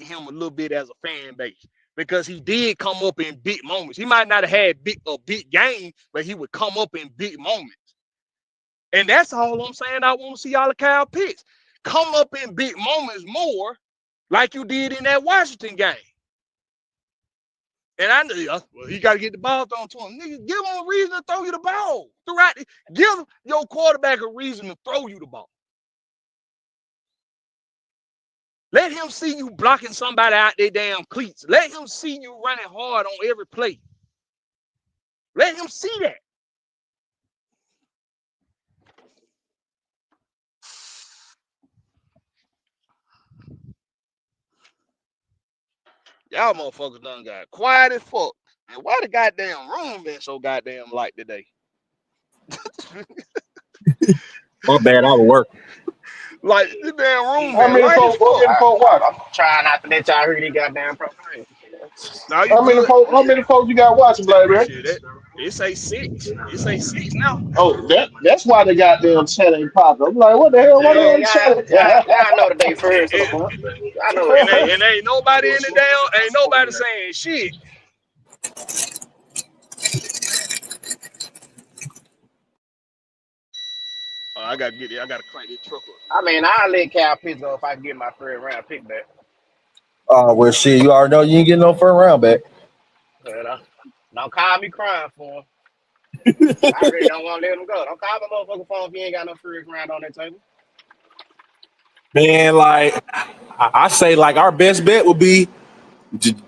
him a little bit as a fan base because he did come up in big moments. He might not have had a big game, but he would come up in big moments. And that's all I'm saying. I want to see all the Kyle Pitts come up in big moments more like you did in that Washington game. And I knew well, he got to get the ball thrown to him. Nigga, give him a reason to throw you the ball. Give your quarterback a reason to throw you the ball. Let him see you blocking somebody out their damn cleats. Let him see you running hard on every play. Let him see that. Y'all motherfuckers done got quiet as fuck. And why the goddamn room been so goddamn light today? My bad, I was working. Like, this damn room How been many light as folks? How fuck. many folks watch? I'm trying not to let y'all hear these goddamn profane. Now you How many good. folks? How many folks you got watching, Blakberry? Shit, it say six. It say six now. Oh, that's why the goddamn chat ain't popping. I'm like, what the hell? Why Yeah. they Man, ain't chatting? y'all know the day It, first of the it, month. I know and, it. ain't nobody in the damn, ain't nobody saying shit. Oh, I gotta get it. I gotta crank this truck up. I mean, I'll let Cal Pitts go if I can get my third round pick back. Oh well, shit, you already know you ain't getting no first round back. But, don't call me crying for him. I really don't want to let him go. Don't call my motherfucking phone if you ain't got no first round on that table. Man, like I say, like our best bet would be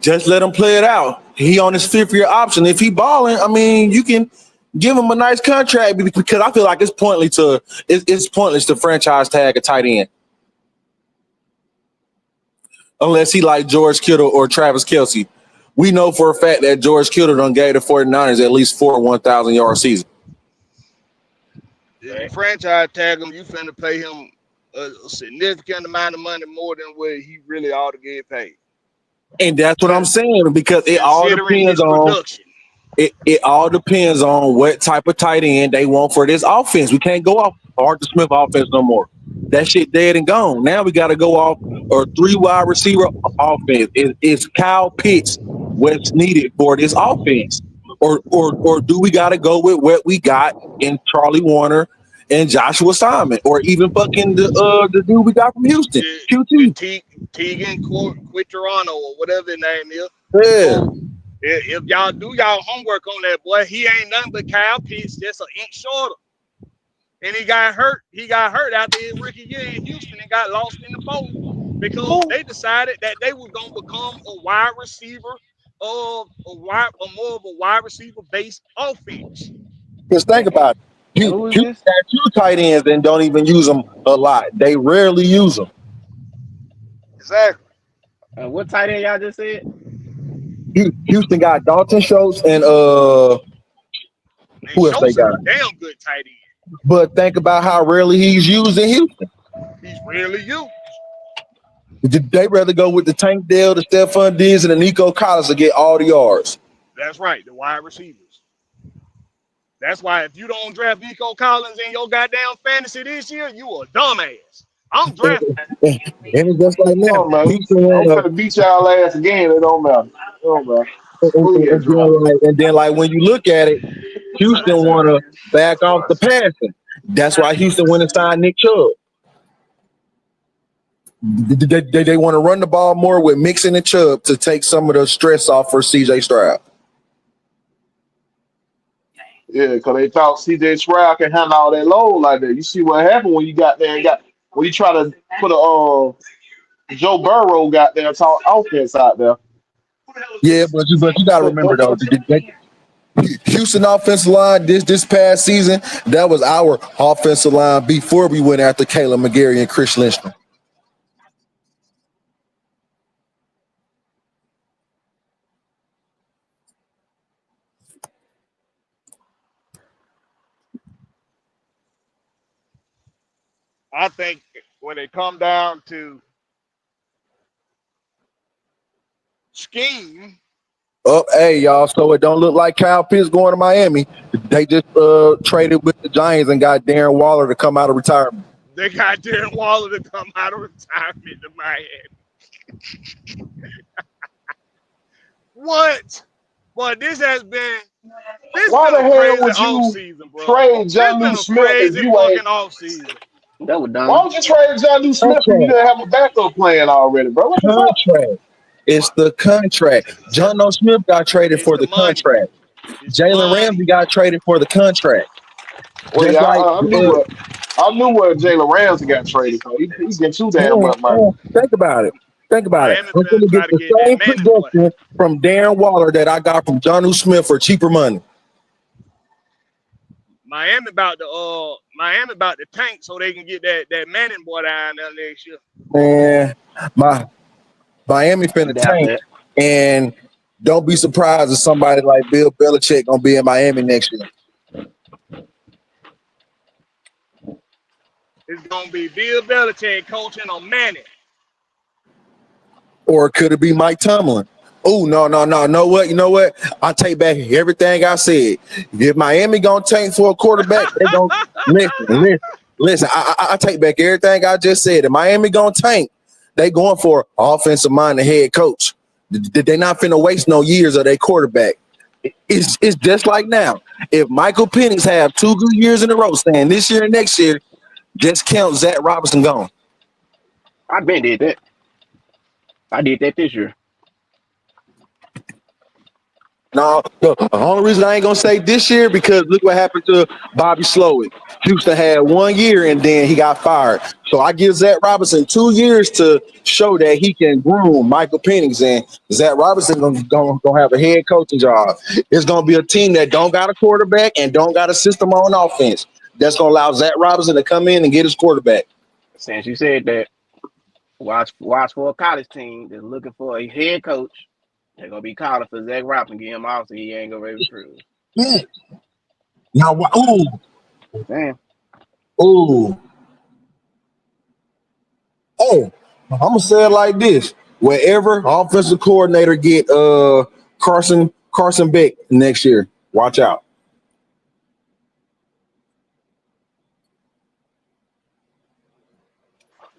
just let him play it out. He on his fifth year option. If he balling, I mean, you can give him a nice contract because I feel like it's pointless to franchise tag a tight end unless he like George Kittle or Travis Kelce. We know for a fact that George Kittle done gave the 49ers at least 4 1,000-yard seasons. If you Right. franchise tag him, you finna pay him a significant amount of money more than what he really ought to get paid. And that's what I'm saying because Considering his production. it all depends on what type of tight end they want for this offense. We can't go off Arthur Smith offense no more. That shit dead and gone. Now we got to go off a 3 wide receiver offense. Is Kyle Pitts what's needed for this offense, or do we got to go with what we got in Charlie Warner and Joshua Simon, or even fucking the dude we got from Houston, The QT? Tegan Quitterano or whatever his name is. Yeah, So if y'all do y'all homework on that boy, he ain't nothing but Kyle Pitts, just an inch shorter. And he got hurt. He got hurt after his rookie year in Houston and got lost in the boat because they decided that they were gonna become a wide receiver of more of a wide receiver based offense. because think And, about it. and You who is got this? two tight ends and don't even use them a lot. They rarely use them. Exactly. What tight end y'all just said? Houston got Dalton Schultz and And who else they Schultz is got? a damn good tight end. But think about how rarely he's used in Houston. He's really used. They rather go with the Tank Dell, the Stephon Diggs, and the Nico Collins to get all the yards. That's right, the wide receivers. That's why if you don't draft Nico Collins in your goddamn fantasy this year, you a dumbass. I'm And drafting. it's just like now, Oh man, Houston I'm want finna beat y'all ass again. It don't matter. It don't matter. to, Who you get drop? and then like when you look at it. Houston want to back off the passing. That's why Houston went and signed Nick Chubb. They want to run the ball more with Mixon and Chubb to take some of the stress off for CJ Stroud. Yeah, because they thought CJ Stroud can handle all that load like that. You see what happened when you got there and got when you try to put a Joe Burrow got there talk offense out there. Yeah, but you got to remember though, Houston offensive line this past season, that was our offensive line before we went after Caleb McGarry and Chris Lindstrom. I think when it come down to scheme, Oh, hey y'all! So it don't look like Kyle Pitts going to Miami. They just traded with the Giants and got Darren Waller to come out of retirement. they got Darren Waller to come out of retirement to Miami. What? Boy, this Why been the a hell crazy would off you season, bro. trade This John been Lou a Smith if crazy you fucking ain't? off season. That was Why dumb. don't you trade John Lou Smith if you Contract, didn't have a backup plan already, bro? What the fuck? contract. It's the contract. John O. Smith got traded It's for the the money. contract. It's the Jalen Ramsey money. got traded for the contract. Well, Just yeah, like I knew where Jalen Ramsey got traded for. He get too damn much money. think about it. Think about it. Miami I'm going finna to get try to the get that same Manning boy. production from Darren Waller that I got from John O. Smith for cheaper money. Miami about to tank so they can get that Manning boy down there next year. Man, my Miami I finna doubt tank, that. and don't be surprised if somebody like Bill Belichick gonna be in Miami next year. It's gonna be Bill Belichick coaching on Manning. Or could it be Mike Tomlin? Oh, no. You know what? I take back everything I said. If Miami gonna tank for a quarterback, they gonna listen. I take back everything I just said. If Miami gonna tank, they going for offensive minded head coach. They not finna waste no years of their quarterback. It's just like now. If Michael Penix have 2 good years in a row, saying this year and next year, just count Zach Robinson gone. I been did that. I did that this year. No, the only reason I ain't gonna say this year because look what happened to Bobby Slowick. Houston had 1 year and then he got fired. So I give Zach Robinson 2 years to show that he can groom Michael Penix, and Zach Robinson gonna have a head coaching job. It's gonna be a team that don't got a quarterback and don't got a system on offense. That's gonna allow Zach Robinson to come in and get his quarterback. Since you said that, watch for a college team that's looking for a head coach. They're gonna be calling for Zach Robinson, get him off so he ain't gonna be recruit. Yeah. Now, Damn. ooh, oh, I'm gonna say it like this: wherever offensive coordinator get Carson Beck next year, watch out.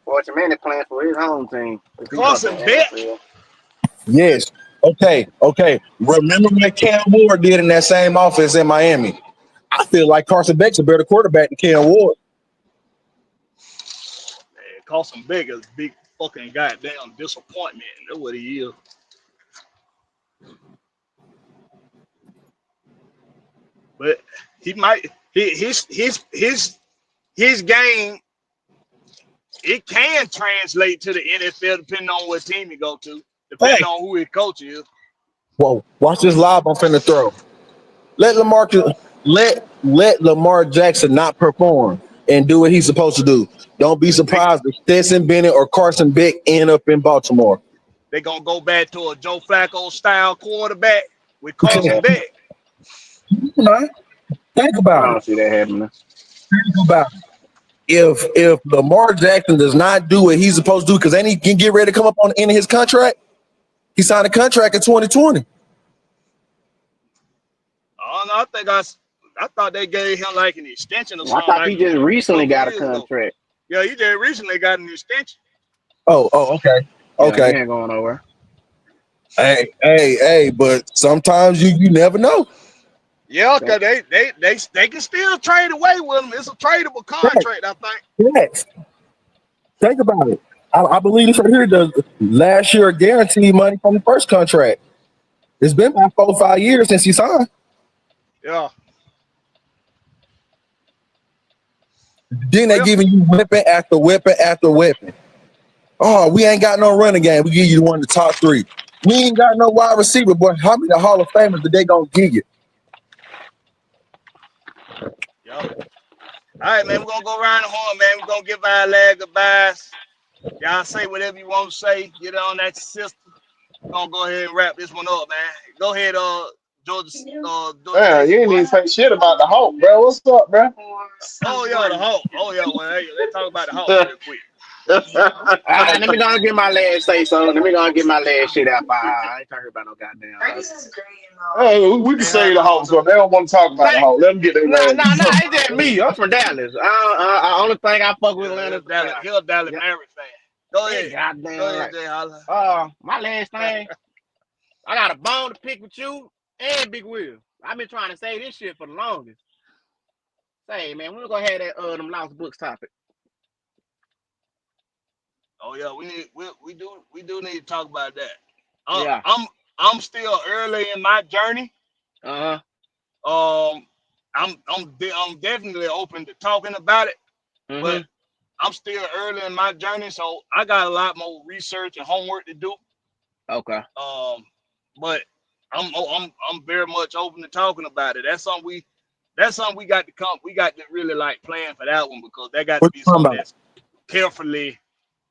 Fortune Manning playing for his home team. If he go to the Carson Beck. NFL. Yes. Okay. Remember what Cam Ward did in that same offense in Miami. I feel like Carson Beck's a better quarterback than Cam Ward. Man, Carson Beck is big fucking goddamn disappointment. That's what he is. But he might his game, it can translate to the NFL depending on what team he go to, depending Hey, on who his coach is. whoa! Watch this lob I'm finna throw. Let Lamar Jackson not perform and do what he's supposed to do. Don't be They surprised if Stetson Bennett or Carson Beck end up in Baltimore. they gonna go back to a Joe Flacco style quarterback with Carson Yeah, Beck. Man, think I about it. don't see that happening. Think about it. If Lamar Jackson does not do what he's supposed to do, because then he can get ready to come up on the end of his contract. He signed a contract in 2020. I think I thought they gave him like an extension or I something thought like he just a recently couple got a years ago. contract. Yeah, he just recently got an extension. Okay. Yeah, he Okay. ain't going nowhere. Hey, but sometimes you never know. Yeah, That, cause they can still trade away with him. It's a tradable Facts. contract, I think. Facts. Think about it. I believe this right here. The last year guaranteed money from the first contract. It's been about 4 or 5 years since he signed. Yeah. Then they Well, giving you weapon after weapon after weapon. Oh, we ain't got no running game. We give you one of the top three. We ain't got no wide receiver, but how many Hall of Famers that they gonna give you? yeah. All right, man. We're gonna go around the horn, man. We're gonna give our lag goodbyes. Y'all say whatever you want to say. Get on that system. We're gonna go ahead and wrap this one up, man. Go ahead, Georgia Man, Texas you ain't boy. even say shit about the Hulk, bro. What's up, bro? Oh yeah, the Hulk. Oh yeah, well, hey, let's talk about the Hulk real quick. Let me go and get my last say so. Let me go and get my last shit out. I ain't talking about no goddamn Hulk. Hey, we can Ain't had say the nothing Hulk, but so the they don't want to talk about the Say, Hulk. Let them get their nah, last. nah, nah. It's just me. I'm from Dallas. Only thing I fuck with yeah, Atlanta is the Dallas. He Falcons. a Dallas Yep. Mary fan. Go They ahead. Go goddamn ahead, right. Jay Holla. My last thing, I got a bone to pick with you and Big Will. I've been trying to say this shit for the longest. Say, man, we're gonna have that them lost books topic. Oh yeah, we do need to talk about that. Uh, Yeah. I'm I'm still early in my journey. Uh Um, I'm definitely open to talking about it, huh. but I'm still early in my journey, so I got a lot more research and homework to do. Okay. Um, but I'm very much open to talking about it. That's something we got to come. We got to really like plan for that one because that got to What be you talking something about? that's carefully.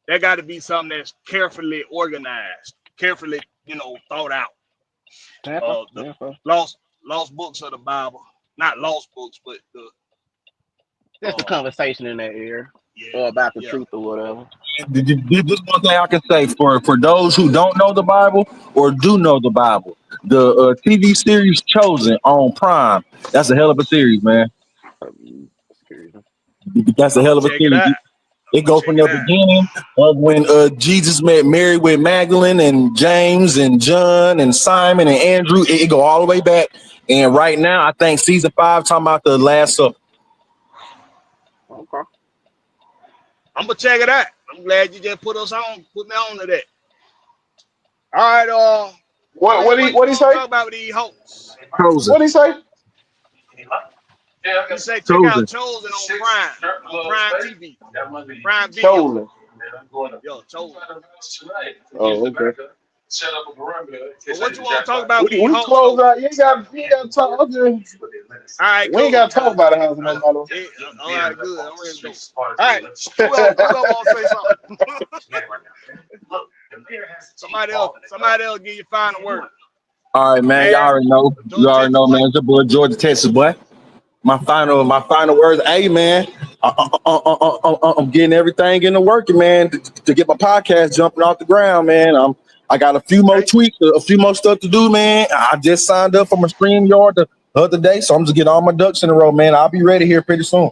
That got to be something that's carefully organized, carefully thought out. Tampa. The Tampa. lost books of the Bible, not lost books, but the Just a uh conversation in that area. yeah, Or about the yeah. truth or whatever. This one thing I can say for those who don't know the Bible or do know the Bible, the TV series Chosen on Prime. That's a hell of a series, man. Excuse me. That's a I'm gonna hell of a check it series. out. I'm It gonna goes check from it the out. beginning of when Jesus met Mary with Magdalene and James and John and Simon and Andrew. It go all the way back. And right now, I think season 5 talking about the Last Supper. Okay. I'm gonna check it out. I'm glad you just put me on to that. All right, What Will, what he what you what he want to say? talk about with these hoes? Chosen, What he say? He say check out chosen. Chosen on Prime TV, Prime Video. Chosen. Yo, Chosen. Oh, okay. But what you want to talk about with these We hoes close though? out. You ain't got to talk. All right, We ain't cool. got to talk about the house of Uh, nobody. all right, good. I'm ready to go. All right, who else want to say something? somebody else, give you final word. All right, man. Y'all Larry, already know. You Georgia already Texas know, boy. man. It's your boy Georgia, Texas, boy. My final words. Hey, man. I'm getting everything into working, man, to get my podcast jumping off the ground, man. I got a few more Okay. tweaks, a few more stuff to do, man. I just signed up for my stream yard the other day, so I'm just getting all my ducks in a row, man. I'll be ready here pretty soon.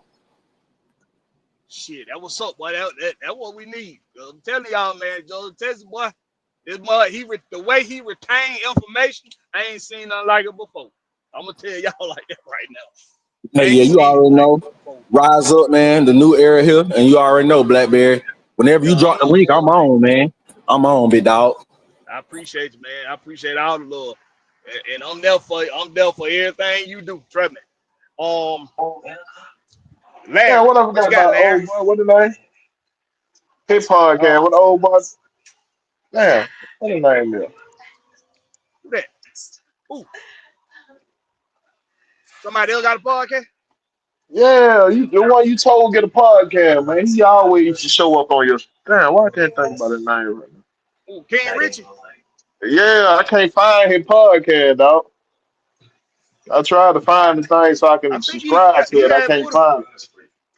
Shit, that what's up, boy. That what we need. I'm telling y'all, man, Georgia Texas boy. This boy, the way he retained information, I ain't seen nothing like it before. I'm gonna tell y'all like that right now. Hey, I yeah, ain't you seen it already like know. it before. Rise up, man. The new era here, and you already know, Blackberry. Whenever Yeah, you I drop the know, link, I'm man. on, man. I'm on, big dog. I appreciate you, man. I appreciate all the love, and I'm there for everything you do. Trust me. Um, Yeah, Larry, what I what forgot you got, about Larry? old boy? What the name? His podcast. Uh, What the old boy? Damn, what the name is? who that? Ooh, somebody else got a podcast? Yeah, the one you told get a podcast, man. He always used to show up on your. Damn, why I can't think about his name right now? Ooh, Ken Ritchie. Yeah, I can't find his podcast, dog. I tried to find the thing so I I can think he subscribe to he it. I had can't put a find it.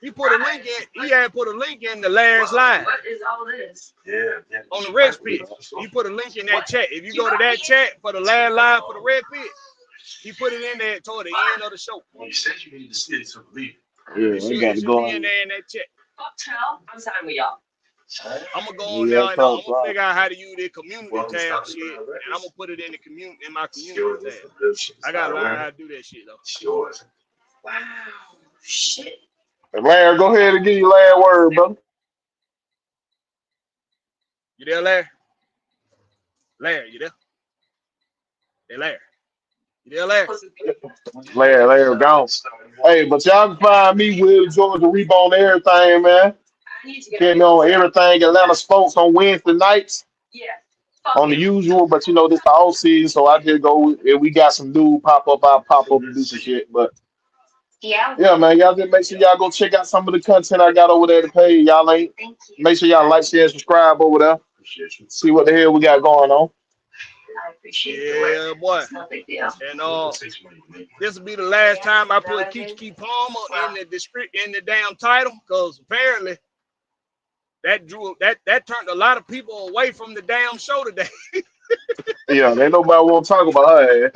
he put a link in. He had put a link in the last line on the red pit. He put a link in that chat. If you go to that chat for the last line for the red pit, he put it in there toward the end of the show. Yeah, It I should got it to should go be in on. there in that chat. I'm gonna go on Yeah, there and I'm gonna figure out how to use the community tab shit, and I'm gonna put it in the my community tab. I gotta learn how to do that shit though. Larry, go ahead and give your last word, brother. You there, Larry? Larry, you there? Hey, Larry. You there, Larry? Larry, gone. Hey, but y'all can find me with Georgia Rebo on everything, man. Get me on everything Atlanta Sports on Wednesday nights on the usual, but you know this the off season, so I just go if we got some dude pop up, I'll pop up and do some shit. But yeah, man, y'all just make sure y'all go check out some of the content I got over there to pay. Y'all ain't make sure y'all like, share, subscribe over there. See what the hell we got going on. Yeah, boy. And this will be the last time I put Kiki Palmer in the damn title, because apparently that turned a lot of people away from the damn show today. Yeah, ain't nobody want to talk about her.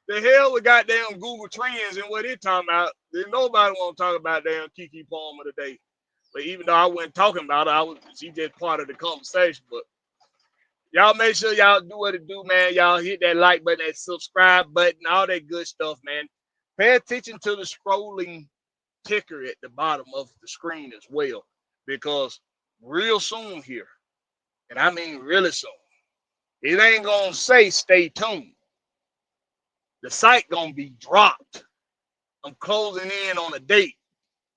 The hell with goddamn Google Trends and what it talking about. There's nobody want to talk about damn Kiki Palmer today. But even though I wasn't talking about her, she just part of the conversation. But y'all make sure y'all do what it do, man. Y'all hit that like button, that subscribe button, all that good stuff, man. Pay attention to the scrolling ticker at the bottom of the screen as well, because real soon here, and I mean really soon, it ain't gonna say stay tuned. The site gonna be dropped. I'm closing in on a date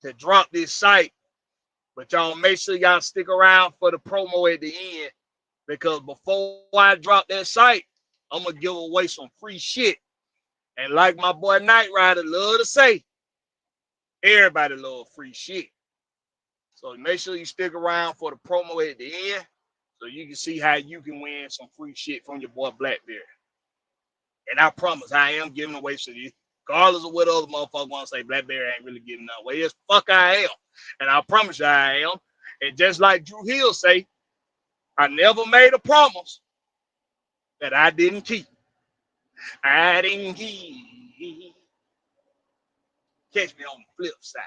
to drop this site, but y'all make sure y'all stick around for the promo at the end, because before I drop that site, I'm gonna give away some free shit. And like my boy Knight Rider love to say, everybody love free shit. So make sure you stick around for the promo at the end, so you can see how you can win some free shit from your boy Blakberry. And I promise I am giving away to you. Regardless of what other motherfuckers want to say, Blakberry ain't really giving that away. Yes, fuck I am. And I promise you I am. And just like Drew Hill say, I never made a promise that I didn't keep. I didn't keep. Catch me on the flip side.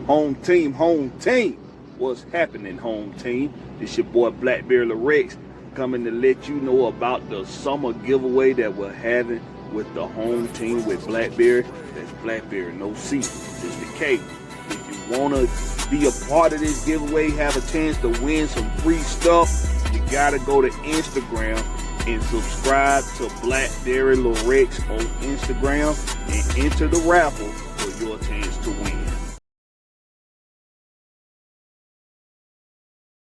Home team. Home team. What's happening, home team? It's your boy Blakberry Rex coming to let you know about the summer giveaway that we're having with the home team with Blakberry. That's Blakberry, no C. It's the K. If you want to be a part of this giveaway, have a chance to win some free stuff, you got to go to Instagram and subscribe to Blakberry Rex on Instagram and enter the raffle for your chance to win.